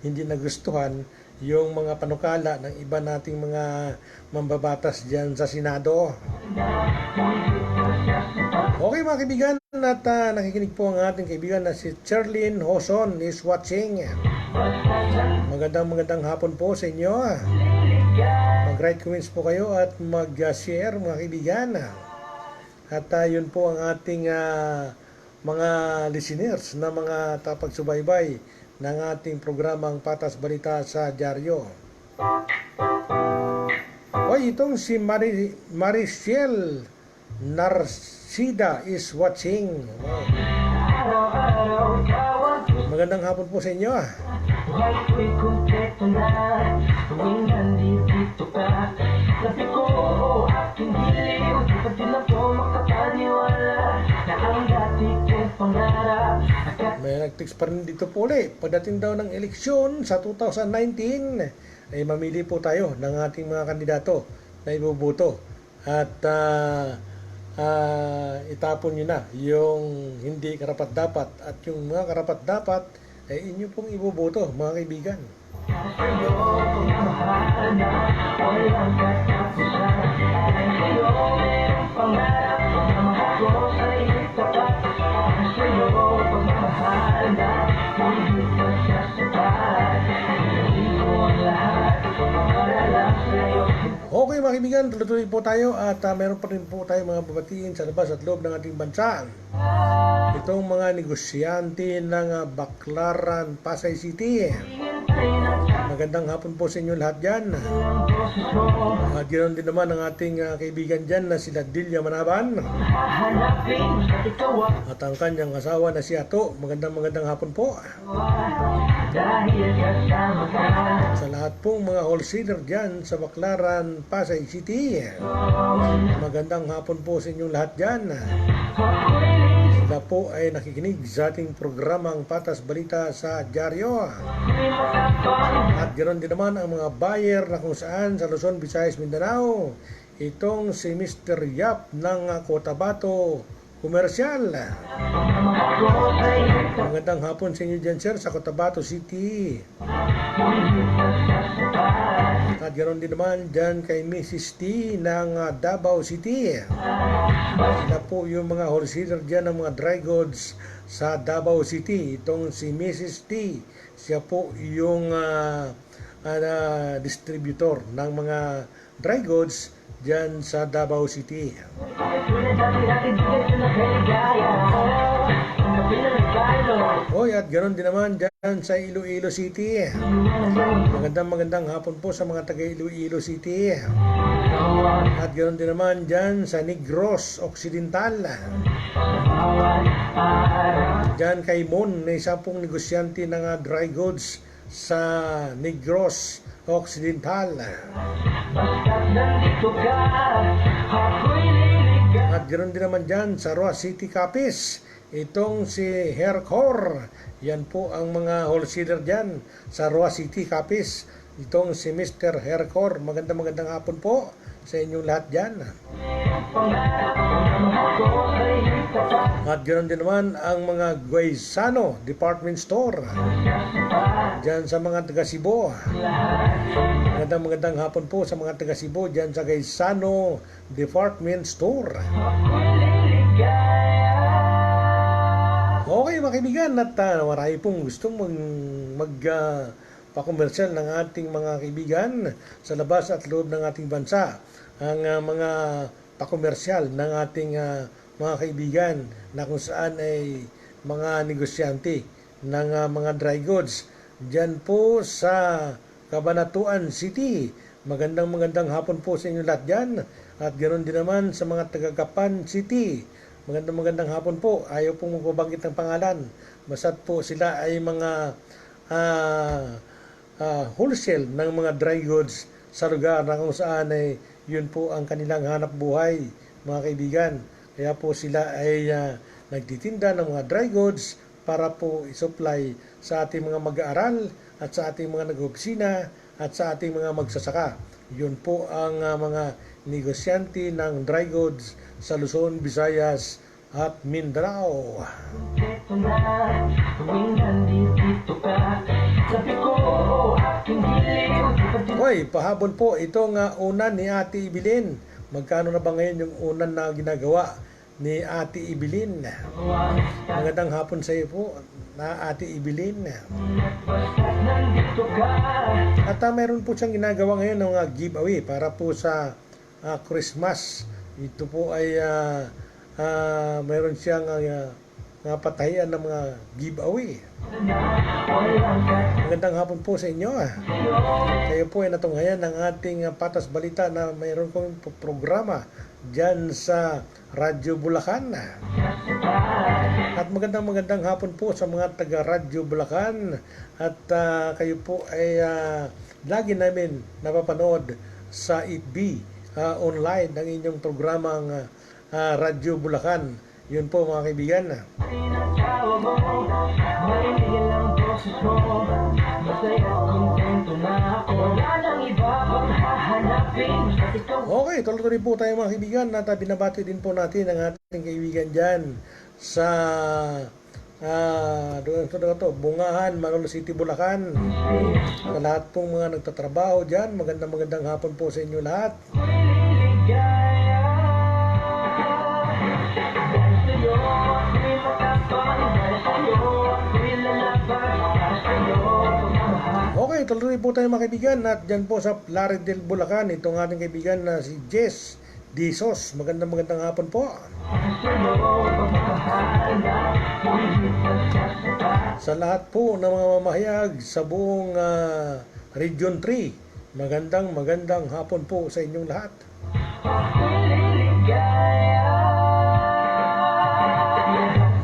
hindi nagustuhan yung mga panukala ng iba nating mga mambabatas dyan sa Senado. Okay mga kaibigan, at nakikinig po ang ating kaibigan na si Cherlyn Hoson is watching. Magandang hapon po sa inyo. Mag-write comments po kayo at mag-share mga kaibigan. At yun po ang ating mga listeners na mga tapagsubaybay ng ating programang Patas Balita sa Dyaryo. Hoy, itong si Mariciel Narcida is watching. Wow. Magandang hapon po sa inyo. Buhay ko'y kumpleto na tuwing nandito ka. Sabi ko, aking giliw, di pa din ako makapaniwala na ang dati kong pangarap. May nag-text pa rin dito po ulit. Pagdating daw ng eleksyon sa 2019, ay mamili po tayo ng ating mga kandidato na iboboto. At itapon nyo na yung hindi karapat-dapat at yung mga karapat-dapat ay inyo pong iboboto mga kaibigan. Sa'yo pagmamahal na walang katapusan. Sa'yo merong pangarap, pagmamahal ko sa'yo tapat. Sa'yo pagmamahal na higit pa sa sapat. Hindi ko ang lahat para lang sa'yo. Okay mga kaibigan, tuloy-tuloy po tayo at meron pa rin po tayo mga babatiin sa labas at loob ng ating bansa. Itong mga negosyante ng Baclaran, Pasay City. Magandang hapon po sa inyo lahat dyan. At ganoon din naman ang ating kaibigan dyan na sila Dilia Manaban. At ang kanyang asawa na si Ato. Magandang hapon po. Sa lahat pong mga wholesaler dyan sa Baclaran, Pasay City. Magandang hapon po sa inyong lahat dyan. Sila po ay nakikinig sa ating programang Patas Balita sa Dyaryo. At ganoon din naman ang mga buyer na kung saan sa Luzon, Visayas, Mindanao. Itong si Mr. Yap ng Cotabato Komersyal. Magandang hapon sa inyo dyan sir sa Cotabato City. At ganoon din naman dyan kay Mrs. T ng Davao City. Sila po yung mga wholesaler dyan ng mga dry goods sa Davao City. Itong si Mrs. T, siya po yung distributor ng mga dry goods dyan sa Davao City. Hoy, at ganoon din naman dyan sa Iloilo City. Magandang hapon po sa mga taga Iloilo City. At ganoon din naman dyan sa Negros Occidental. Dyan kay Mon, na isa pong negosyante ng dry goods sa Negros Occidental. At ganoon din naman dyan sa Roa City, Capiz. Itong si Hercor, yan po ang mga wholesaler dyan sa Roa City, Capiz. itong si Mr. Hercor. Magandang hapon po sa inyong lahat dyan. At ganoon din naman ang mga Guaysano Department Store dyan sa mga taga Cebu. Magandang hapon po sa mga taga Cebu dyan sa Guaysano Department Store. Okay mga kaibigan, at marami pong gustong pakomersyal ng ating mga kaibigan sa labas at loob ng ating bansa. Ang mga pakomersyal ng ating mga kaibigan na kung saan ay mga negosyante ng mga dry goods dyan po sa Cabanatuan City. Magandang hapon po sa inyo lahat dyan, at ganoon din naman sa mga taga Gapan City. Magandang hapon po. Ayaw pong magbabanggit ng pangalan, basta't po sila ay mga wholesale ng mga dry goods sa lugar na kung saan ay yun po ang kanilang hanap buhay mga kaibigan. Kaya po sila ay nagtitinda ng mga dry goods para po isupply sa ating mga mag-aaral at sa ating mga nag-opisina at sa ating mga magsasaka. Yun po ang mga negosyante ng dry goods sa Luzon, Visayas at Mindanao. Hoy, pahabol po itong unan ni Ate Ibilin. Magkano na ba ngayon yung unan na ginagawa ni Ate Ibilin? Magandang hapon sa iyo po na Ate Ibilin. At meron po siyang ginagawa ngayon ng giveaway para po sa Christmas. Ito po ay meron siyang patayan ng mga giveaway. Magandang hapon po sa inyo. Kayo po ay natunghayan ng ating Patas Balita na mayroon kong programa dyan sa Radyo Bulacan. At magandang hapon po sa mga taga Radyo Bulacan. At kayo po ay lagi namin napapanood sa FB online ng inyong programang Radyo Bulacan. Yun po mga kaibigan. Okay, tuloy po tayo mga kaibigan, at binabati din po natin ang ating kaibigan dyan sa Bungahan, Manolo City, Bulacan. Sa lahat pong mga nagtatrabaho dyan, magandang hapon po sa inyo lahat. Okay, tuloy po tayo mga kaibigan, at dyan po sa Plaridel, Bulacan, itong ating kaibigan na si Jess Disos. Magandang hapon po. Sa lahat po ng mga mamahayag sa buong Region 3, magandang hapon po sa inyong lahat.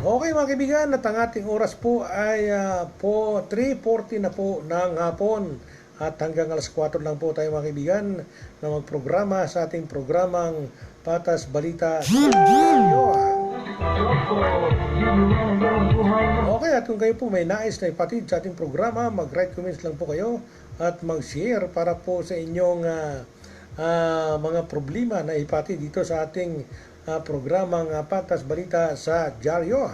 Okay mga kaibigan, at ang ating oras po ay po 3:40 na po ng hapon, at hanggang alas 4 lang po tayo mga kaibigan na magprograma sa ating programang Patas Balita sa Radio. Okay, at kung kayo po may nais na ipatid sa ating programa, mag-write comments lang po kayo at mag-share para po sa inyong mga problema na ipatid dito sa ating programang Patas Balita sa Diaryo.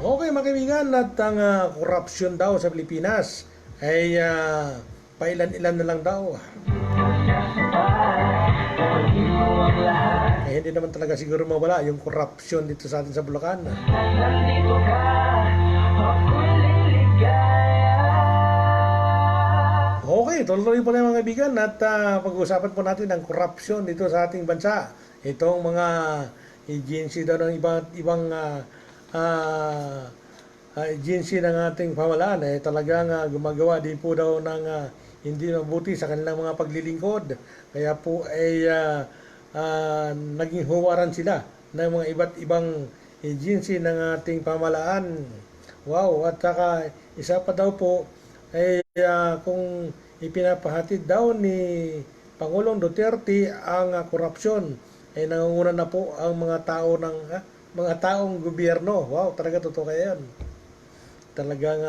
Okay mga kaibigan, at ang korupsyon daw sa Pilipinas ay pailan-ilan na lang daw. Hindi naman talaga siguro mawala yung korupsyon dito sa atin sa Bulacan. Okay, tuloy po tayo mga kaibigan, at pag-uusapan po natin ang korupsyon dito sa ating bansa. Itong mga agency daw ng ibang agency ng ating pamahalaan talagang gumagawa din po daw ng hindi mabuti sa kanilang mga paglilingkod. Kaya po ay naging huwaran sila ng mga iba't ibang agency ng ating pamahalaan. Wow, at saka isa pa daw po ay kung ipinapahatid daw ni Pangulong Duterte ang korupsyon ay nangunguna na po ang mga tao ng mga taong gobyerno. Wow, talaga totoo kaya yan. Talagang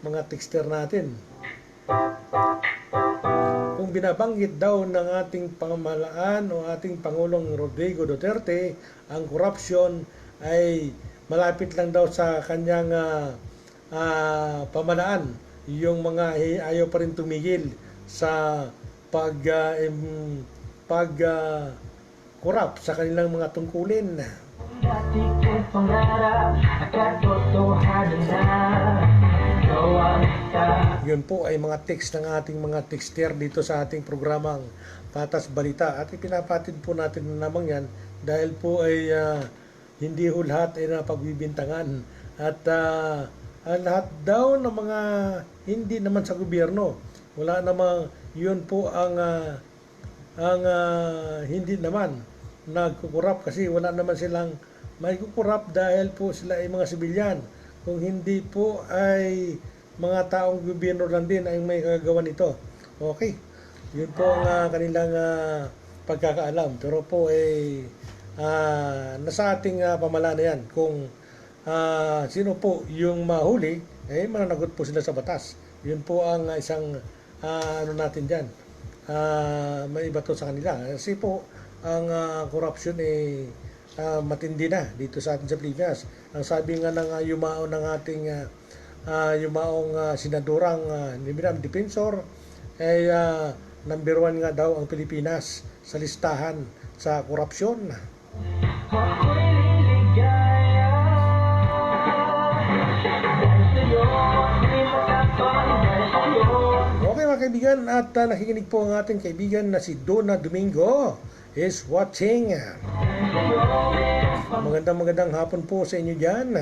mga texter natin. Kung binabanggit daw ng ating pamahalaan o ating Pangulong Rodrigo Duterte ang korupsyon ay malapit lang daw sa kanyang pamahalaan. Yung mga ayaw pa rin tumigil sa corrupt sa kanilang mga tungkulin. Dati kong pangarap, katotohanan na gawang ka. Yun po ay mga text ng ating mga texter dito sa ating programang Patas Balita. At ipinapatid po natin naman yan dahil po ay hindi ho lahat ay napagbibintangan. At lahat daw ng mga hindi naman sa gobyerno. Wala namang yun po ang hindi naman nagkukurap kasi wala naman silang may kukurap dahil po sila ay mga sibilyan. Kung hindi po ay mga taong gobyerno lang din ay may kagagawa nito. Okay, yun po ang kanilang pagkakaalam. Pero po ay nasa ating pamahalaan na yan. Kung sino po yung mahuli, ay mananagot po sila sa batas. Yun po ang isang ano natin dyan. May iba to sa kanila. Kasi po, ang corruption ay matindi na dito sa atin sa Pilipinas. Ang sabi nga ng yumao ng ating yumaong senadorang defensor ay number 1 nga daw ang Pilipinas sa listahan sa korupsyon. Ako'y liligaya dahil sa'yo, ako'y matapang dahil sa'yo. Okay mga kaibigan, at nakikinig po ang ating kaibigan na si Donna Domingo is watching. Magandang hapon po sa inyo dyan.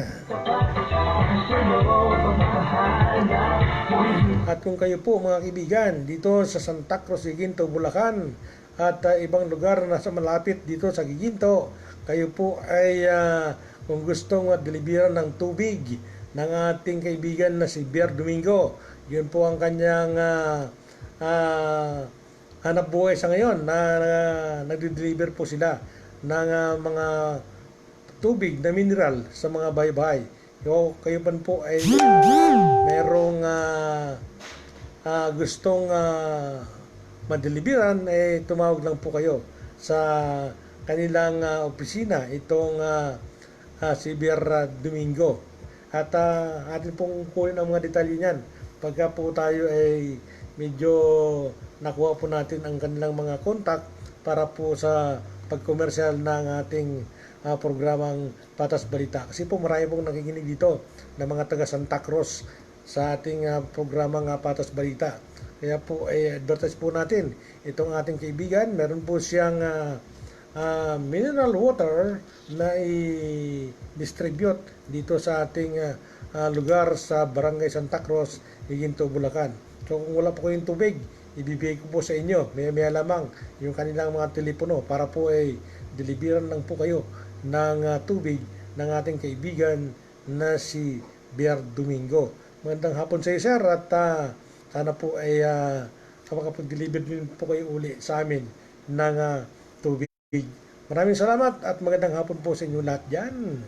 At kung kayo po mga kaibigan dito sa Santa Cruz, Giginto, Bulacan at ibang lugar na sa malapit dito sa Giginto, kayo po ay kung gustong deliveran ng tubig ng ating kaibigan na si Bear Domingo, yun po ang kanyang hanap buhay sa ngayon na nagde-deliver po sila ng mga tubig na mineral sa mga bahay-bahay. Kayo man po ay merong gustong madeliveran, tumawag lang po kayo sa kanilang opisina, itong si Bear Domingo. At atin pong kunin ang mga detalye niyan pagka po tayo ay medyo nakuha po natin ang kanilang mga contact para po sa pagkomersyal ng ating programang Patas Balita. Kasi po marami pong nakikinig dito ng mga taga Santa Cruz sa ating programang Patas Balita. Kaya po advertise po natin itong ating kaibigan. Meron po siyang mineral water na i-distribute dito sa ating lugar sa Barangay Santa Cruz, Giginto, Bulacan. So kung wala po kayong tubig, ibibigay ko po sa inyo, maya lamang yung kanilang mga telepono para po ay deliveran lang po kayo ng tubig ng ating kaibigan na si Bear Domingo. Magandang hapon sa iyo, sir, at sana po ay makapag-deliver din po kayo uli sa amin ng tubig. Maraming salamat at magandang hapon po sa inyo lahat dyan.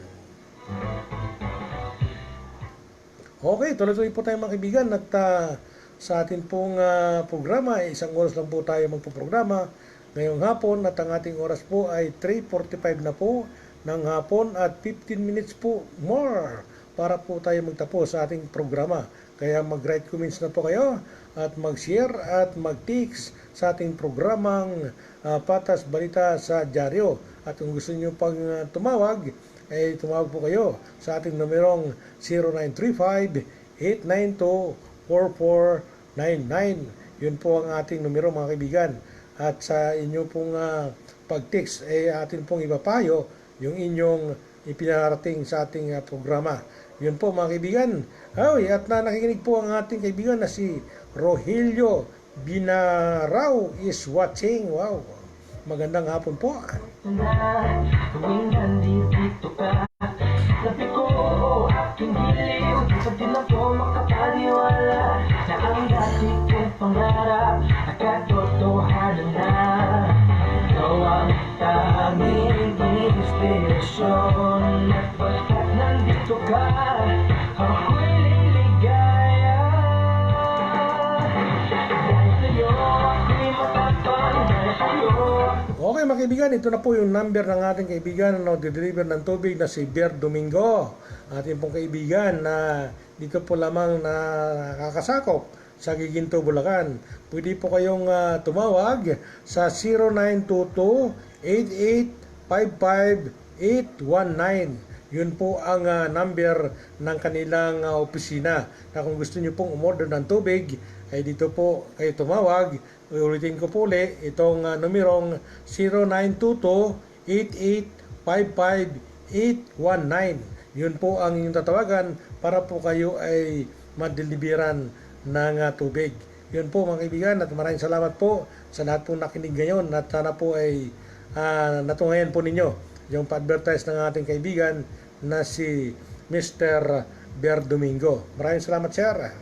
Okay, tuloy-tuloy po tayo mga kaibigan at sa atin pong programa, isang oras lang po tayo magpo-programa ngayong hapon at ang ating oras po ay 3:45 na po ng hapon at 15 minutes po more para po tayo magtapos sa ating programa. Kaya mag-write comments na po kayo at mag-share at mag-text sa ating programang Patas Balita sa Dyaryo. At kung gusto niyo pang tumawag, ay tumawag po kayo sa ating numerong 0935-892-4499. Yun po ang ating numero mga kaibigan. At sa inyo pong pag-text ay atin pong ipapayo yung inyong ipinarating sa ating programa. Yun po mga kaibigan. At nakikinig po ang ating kaibigan na si Rogelio Binarao is watching. Wow! Magandang hapon po. Tuwing nandito ka Di na po makapaniwala na ang dati kong pangarap ay katotohanan na. Ikaw ang tanging inspirasyon at pagkat nandito ka, ako'y liligaya. Dahil sa'yo ako'y matapang, dahil sa'yo. Okay mga kaibigan, ito na po yung number ng ating kaibigan na nag-deliver ng tubig na si Ber Domingo. Ating pong kaibigan na dito po lamang na nakakasakop sa Giginto, Bulacan. Pwede po kayong tumawag sa 0922-8855-819. Yun po ang number ng kanilang opisina. Na kung gusto nyo pong umorder ng tubig, ay dito po kayo tumawag. Ulitin ko po ulit itong numerong 0922-8855-819. Yun po ang inyong tatawagan para po kayo ay madeliveran ng tubig. Yun po mga kaibigan, at maraming salamat po sa lahat po nakinig ngayon at sana po ay natungayan po ninyo yung pa-advertise ng ating kaibigan na si Mr. Ber Domingo. Maraming salamat, sir.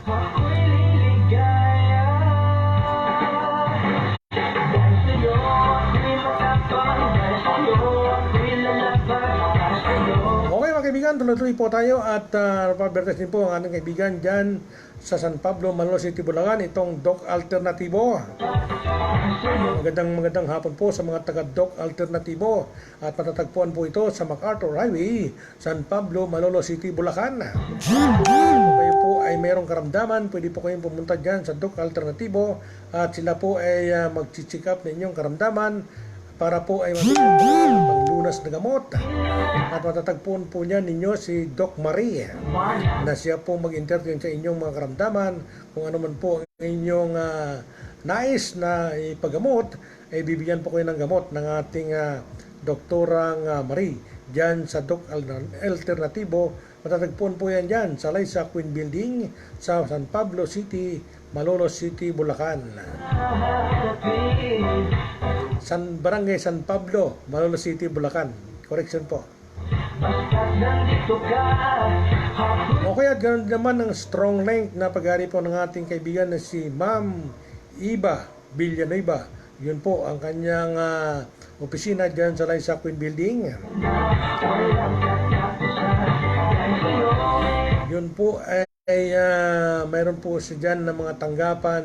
Ako'y liligaya. Dahil sa'yo ako'y matapang, dahil sa'yo ako'y lalaban, dahil sa'yo. Okay mga kaibigan, tuloy-tuloy po tayo at pa-advertise din po ang ating kaibigan dyan sa San Pablo, Malolos City, Bulacan, itong Doc Alternativo. Magandang hapon po sa mga taga-Doc Alternativo at matatagpuan po ito sa MacArthur Highway, San Pablo, Malolos City, Bulacan. Kung kayo po ay mayroong karamdaman, pwede po kayong pumunta dyan sa Doc Alternativo at sila po ay mag-check up ng inyong karamdaman para po ay mabigyan po ng panglunas na gamot. At matatagpuan po niya ninyo si Doc Marie na siya po mag-entertain sa inyong mga karamdaman. Kung ano man po ang inyong nais na ipagamot, ay bibigyan po kayo ng gamot ng ating Doktorang Marie dyan sa Doc Alternativo. Matatagpuan po yan dyan sa Liza Queen Building sa San Pablo City, Malolos City, Bulacan. Barangay San Pablo, Malolos City, Bulacan. Correction po. Okay, at ganoon naman ang strong link na paghari po ng ating kaibigan na si Ma'am Iba Villanueva. Yun po ang kanyang opisina dyan sa Liza Queen Building. Yun po ay mayroon po siya dyan ng mga tanggapan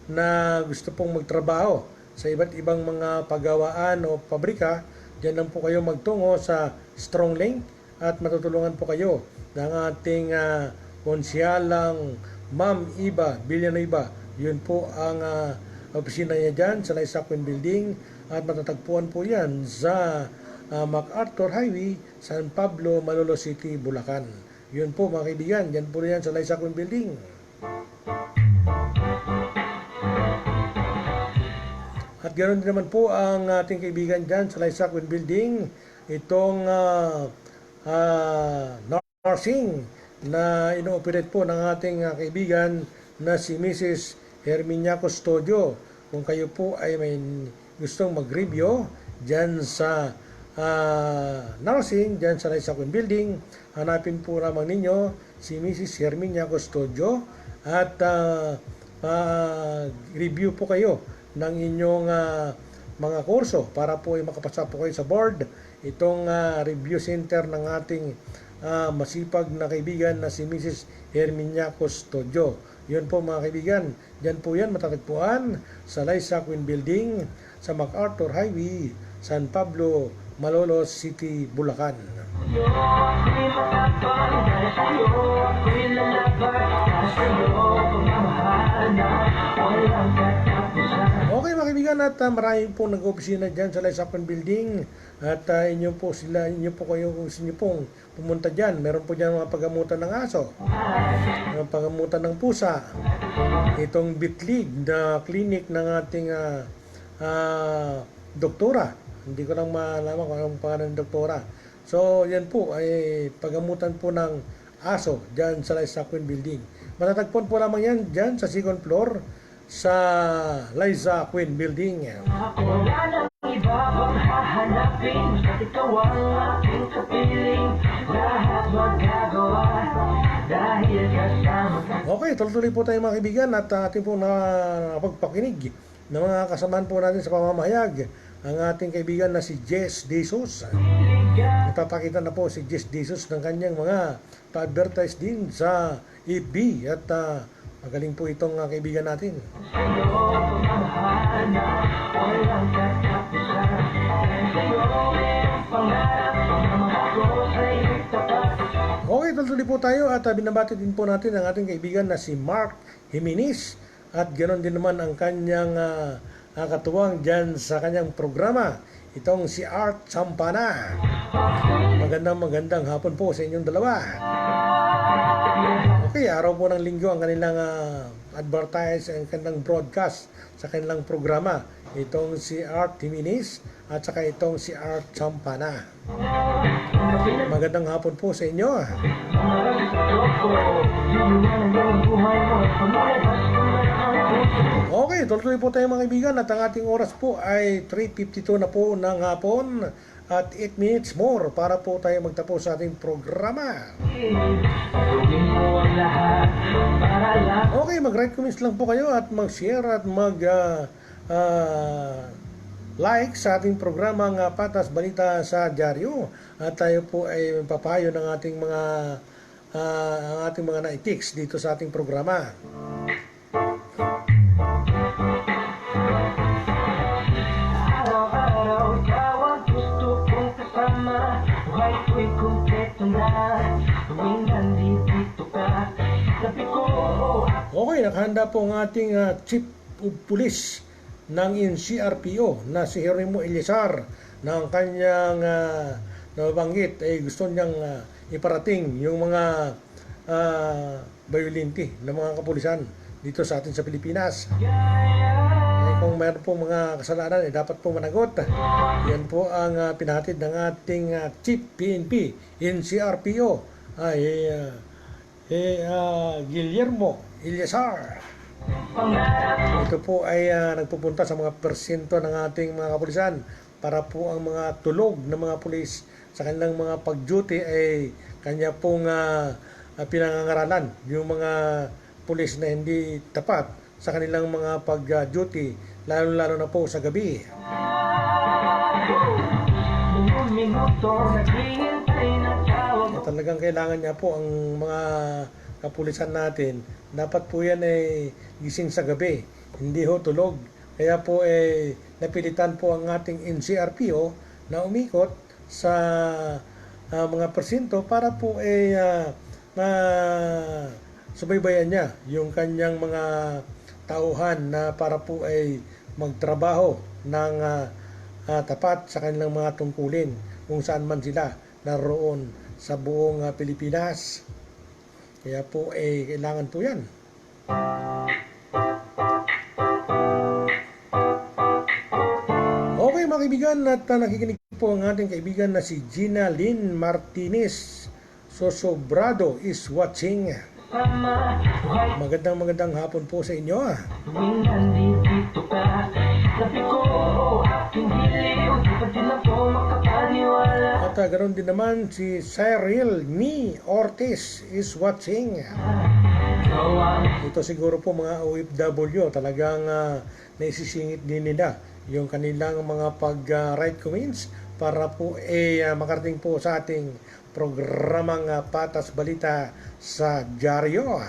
na gusto pong magtrabaho sa iba't ibang mga pagawaan o pabrika. Diyan lang po kayo magtungo sa Strong Link at matutulungan po kayo ng ating konsyalang Ma'am Iba Villanueva. Yun po ang opisina niya dyan sa Liza Queen Building at matatagpuan po yan sa MacArthur Highway, San Pablo, Malolos City, Bulacan. Yun po mga kaibigan, dyan po yan sa Liza Queen Building. At ganoon din naman po ang ating kaibigan dyan sa Liza Queen Building, itong nursing na ino-operate po ng ating kaibigan na si Mrs. Herminia Custodio. Kung kayo po ay may gustong mag-review dyan sa nursing, dyan sa Liza Queen Building, hanapin po lamang ninyo si Mrs. Herminia Custodio at review po kayo ng inyong mga kurso para po ay makapasa po kayo sa board. Itong review center ng ating masipag na kaibigan na si Mrs. Herminia Custodio. Yun po mga kaibigan, dyan po yan matatagpuan sa Liza Queen Building sa MacArthur Highway, San Pablo, Malolos City, Bulacan. Okay mga kaibigan, at marami pong nag-opisina dyan sa Liza Queen Building at inyo po kayo kung gusto nyo pong pumunta dyan. Meron po dyan mga pagamutan ng aso, mga pagamutan ng pusa, itong Bitlig na clinic ng ating doktora. Hindi ko lang malaman kung anong pangalan ng doktora. So yan po ay pagamutan po ng aso dyan sa Liza Queen Building. Matatagpuan po lamang yan dyan sa second floor sa Liza Queen Building. Wala nang iba pang hahanapin, basta't ikaw ang aking kapiling. Lahat magagawa dahil Okay, tuloy-tuloy po tayo mga kaibigan at ating po napagpakinig ng mga kasamaan po natin sa pamamahayag. Ang ating kaibigan na si Jess Jesus. Nagpapakita na po si Jess Jesus ng kanyang mga pa-advertise din sa FB at magaling po itong kaibigan natin. Okay, tuloy po tayo at binabati din po natin ang ating kaibigan na si Mark Jimenez at ganoon din naman ang kanyang katuwang dyan sa kanyang programa, itong si Art Champana. Magandang hapon po sa inyong dalawa. Okay, araw po ng linggo ang kanilang advertise, ang kanilang broadcast sa kanilang programa, itong si Art Jimenez at saka itong si Art Champana. Magandang hapon po sa inyo. Okay, tuloy po tayo mga kaibigan at ang ating oras po ay 3:52 na po ng hapon at 8 minutes more para po tayo magtapos sa ating programa. Okay, mag-right comments lang po kayo at mag-share at like sa ating programang Patas Balita sa Dyaryo at tayo po ay papayo ng ating mga naitiks dito sa ating programa. Araw-araw ikaw ang gusto kong kasama. Buhay ko'y kumpleto na tuwing nandito ka. Sabi ko, Okay, nakahanda po ang ating Chief of Police ng NCRPO na si Jeronimo Eliazar na ang kanyang nabanggit ay gusto niyang iparating yung mga violente na mga kapulisan dito sa atin sa Pilipinas. Kung mayroon po mga kasalanan dapat po managot. Yan po ang pinahatid ng ating Chief PNP NCRPO Guillermo Eliazar. Ito po ay nagpupunta sa mga persento ng ating mga kapulisan para po ang mga tulog ng mga pulis sa kanilang mga pag-duty ay kanya pong pinangangaralan yung mga pulis na hindi tapat sa kanilang mga pag-duty lalo na po sa gabi. Talagang kailangan niya po ang mga kapulisan natin, dapat po yan ay gising sa gabi, hindi ho tulog. Kaya po napilitan po ang ating NCRPO na umikot sa mga persento para po subaybayan niya yung kanyang mga tauhan na para po ay magtrabaho ng tapat sa kanilang mga tungkulin kung saan man sila naroon sa buong Pilipinas. Kaya po kailangan po yan. Okay mga kaibigan, at nakikinig po ang ating kaibigan na si Gina Lynn Martinez Sosobrado is watching. Magandang hapon po sa inyo. tuwing nandito ka. Sabi ko, aking hiliw, di pa din ako makapaniwala. At ganoon din naman si Cyril Ni Ortiz is watching. Ito siguro po mga OFW, talagang naisisingit din nila yung kanilang mga pag-right comments para po makarating po sa ating programang Patas Balita sa Dyaryo.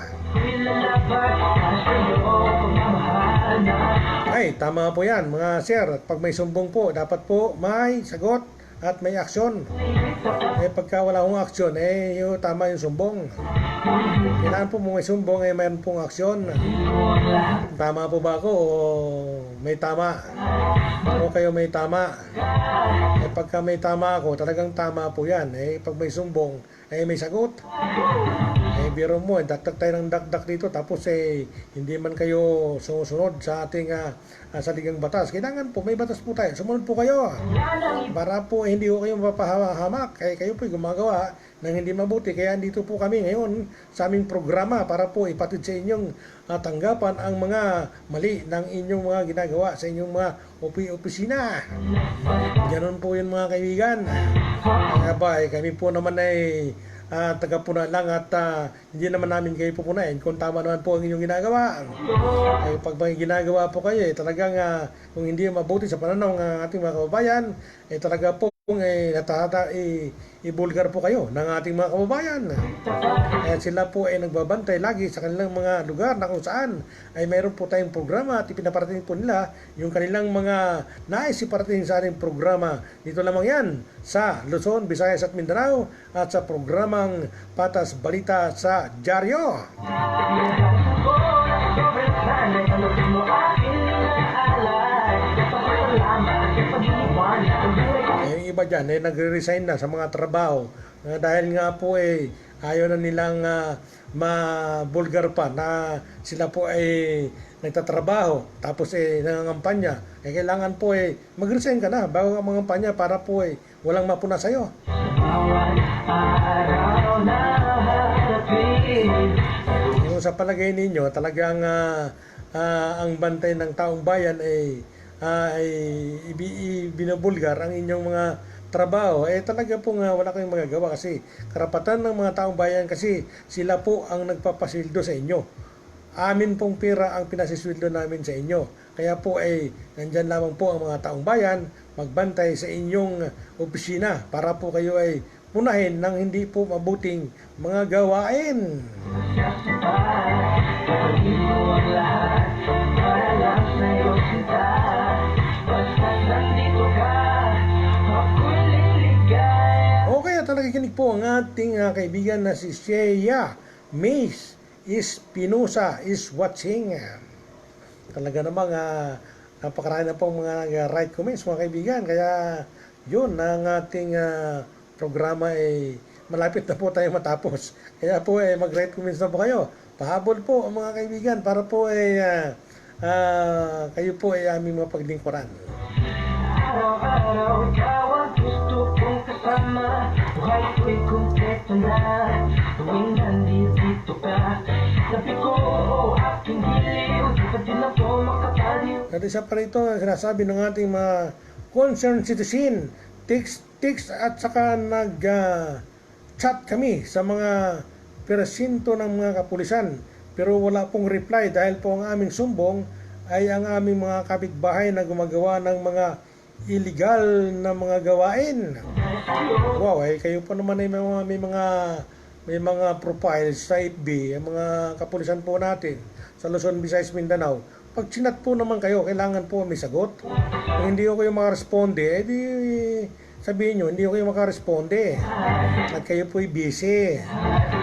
Ay, tama po yan mga sir. At pag may sumbong po, dapat po may sagot at may aksyon. Pagka wala akong aksyon, tama yung sumbong. Kailangan po may sumbong, mayroon pong aksyon. Tama po ba ako o may tama? O kayo may tama? Pagka may tama ako, talagang tama po yan. Pag may sumbong, may sagot. Biro mo, dakdak tayo ng dakdak dito, tapos hindi man kayo sumusunod sa ating saligang batas. Kailangan po, may batas po tayo. Sumunod po kayo. Para po hindi ko kayo mapahamak. Kayo po gumagawa ng hindi mabuti. Kaya dito po kami ngayon sa aming programa para po ipatid sa inyong tanggapan ang mga mali ng inyong mga ginagawa sa inyong mga opisina. Ganon po yun mga kaibigan. Kaya ba, kami po naman ay tagapuna lang at hindi naman namin kayo pupunayin kung tama naman po ang inyong ginagawa. Ay pag may ginagawa po kayo talagang kung hindi mabuti sa pananaw ng ating mga kababayan talaga po ibulgar po kayo ng ating mga kababayan. Kaya sila po ay nagbabantay lagi sa kanilang mga lugar na kung saan ay mayroon po tayong programa at ipinaparating po nila yung kanilang mga nais iparating sa ating programa. Dito lamang yan sa Luzon, Visayas at Mindanao at sa programang Patas Balita sa Dyaryo. Yung iba dyan nagre-resign na sa mga trabaho dahil nga po ayaw na nilang mabulgar pa na sila po ay nagtatrabaho tapos nangangampanya. Kailangan po mag-resign ka na bago ka mangampanya para po walang mapuna sa'yo. Yung sa palagay ninyo talagang ang bantay ng taong bayan ay binubulgar ang inyong mga trabaho, talaga po wala kayong magagawa kasi karapatan ng mga taong bayan kasi sila po ang nagpapasildo sa inyo. Amin pong pera ang pinasisweldo namin sa inyo. Kaya po nandyan lamang po ang mga taong bayan magbantay sa inyong opisina para po kayo punahin ng hindi po mabuting mga gawain. Okay, talaga kinig po ang ating kaibigan na si Shea Mace Espinosa is watching. Talaga namang napakarami na pong mga right comments mga kaibigan. Kaya yun ang ating programa malapit na po tayo matapos. Kaya po mag-right comments na po kayo. Pahabol po ang mga kaibigan para po kayo po aming mga paglingkuran. Araw-araw ikaw ang gusto kong kasama. Buhay ko'y kumpleto na tuwing nandito ka. Sabi ko, aking giliw, di pa din ako makapaliw. At isa pa rito sinasabi ng ating mga concerned citizen, text at saka nag-chat kami sa mga presinto ng mga kapulisan pero wala pong reply dahil po ang aming sumbong ay ang aming mga kapitbahay na gumagawa ng mga illegal na mga gawain. Wow, kayo po naman may mga profiles sa FB, ang mga kapulisan po natin sa Luzon, Visayas, Mindanao. Pag chinat po naman kayo, kailangan po may sagot. Kung hindi ko kayo makaresponde, di sabihin nyo, hindi ko kayo makaresponde. At kayo po busy.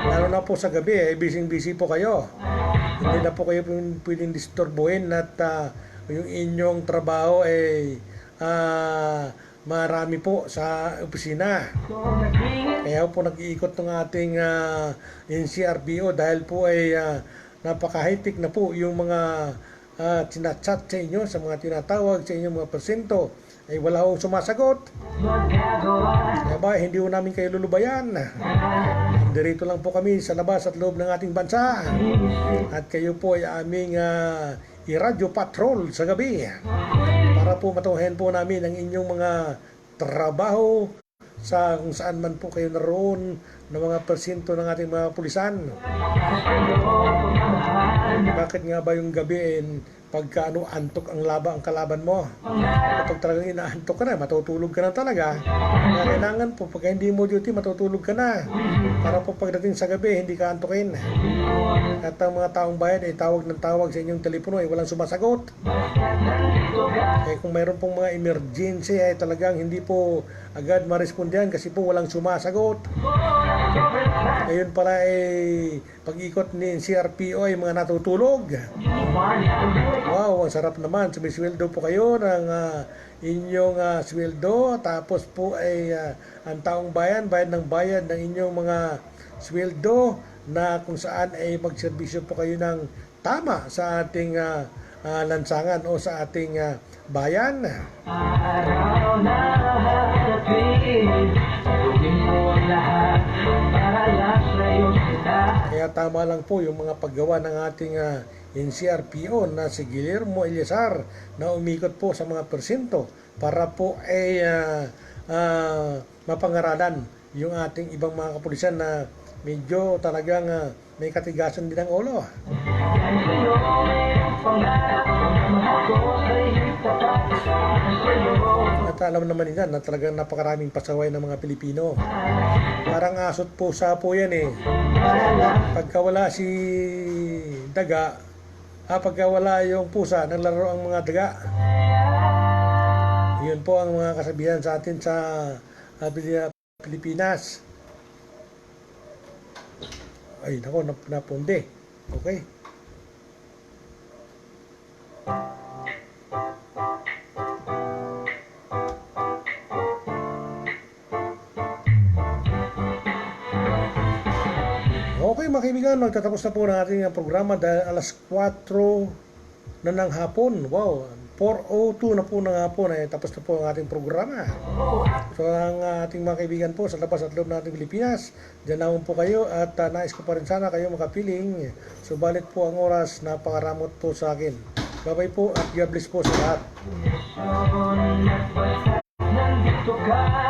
Lalo na po sa gabi, busy po kayo. Hindi na po kayo pwedeng disturbuhin at yung inyong trabaho marami po sa opisina. Kaya po nag-iikot ng ating NCRPO dahil po napaka-high-tech na po yung mga tinachat sa inyo, sa mga tinatawag sa inyong mga presento. Wala akong sumasagot. Kaya ba, hindi ko namin kayo lulubayan. Dirito lang po kami sa labas at loob ng ating bansa. At kayo po ay aming i-radio patrol sa gabi. Para po matuhin po namin ang inyong mga trabaho sa kung saan man po kayo naroon ng mga presinto ng ating mga pulisan. Bakit nga ba yung gabi pagka antok ang kalaban mo? Kapag talagang inaantok ka na, matutulog ka na talaga. Kaya kailangan po, pagka hindi mo duty, matutulog ka na. Para po pagdating sa gabi, hindi ka antokin. At ang mga taong bayan tawag ng tawag sa inyong telepono walang sumasagot. Kung mayroon pong mga emergency talagang hindi po agad marespondihan kasi po walang sumasagot. Ngayon pala pag-ikot ni CRPO mga natutulog. Wow, ang sarap naman. Sumisweldo po kayo ng inyong sweldo. Tapos po ang taong bayan, bayad ng inyong mga sweldo na kung saan magserbisyo po kayo ng tama sa ating lansangan o sa ating bayan. Araw na hatid, gawin mo ang lahat para lang sa'yo sila. Kaya tama lang po yung mga paggawa ng ating NCRPO na si Guillermo Eliazar na umikot po sa mga presinto para po mapangaralan yung ating ibang mga kapulisan na medyo talagang may katigasan din ang ulo. Dahil sa'yo mayroong pangarap, mahal ko sa'yo'y tapat. Dahil sa'yo At alam naman nila na talagang napakaraming pasaway ng mga Pilipino. Parang asot pusa po yan eh. Pagka wala si daga, pagka wala yung pusa, naglaro ang mga daga. Yun po ang mga kasabihan sa atin sa Pilipinas. Ay, nako, napunde. Okay. Okay mga kaibigan, magtatapos na po ng ating programa dahil alas 4 na ng hapon. Wow, 4:02 na po ng hapon ay tapos na po ang ating programa. So ang ating mga kaibigan po sa labas at loob ng ating Pilipinas, dyan naman po kayo at nais ko pa rin sana kayo makapiling. Subalit po ang oras, napakaramot po sa akin. Bye-bye po at God bless po sa lahat. nandito ka.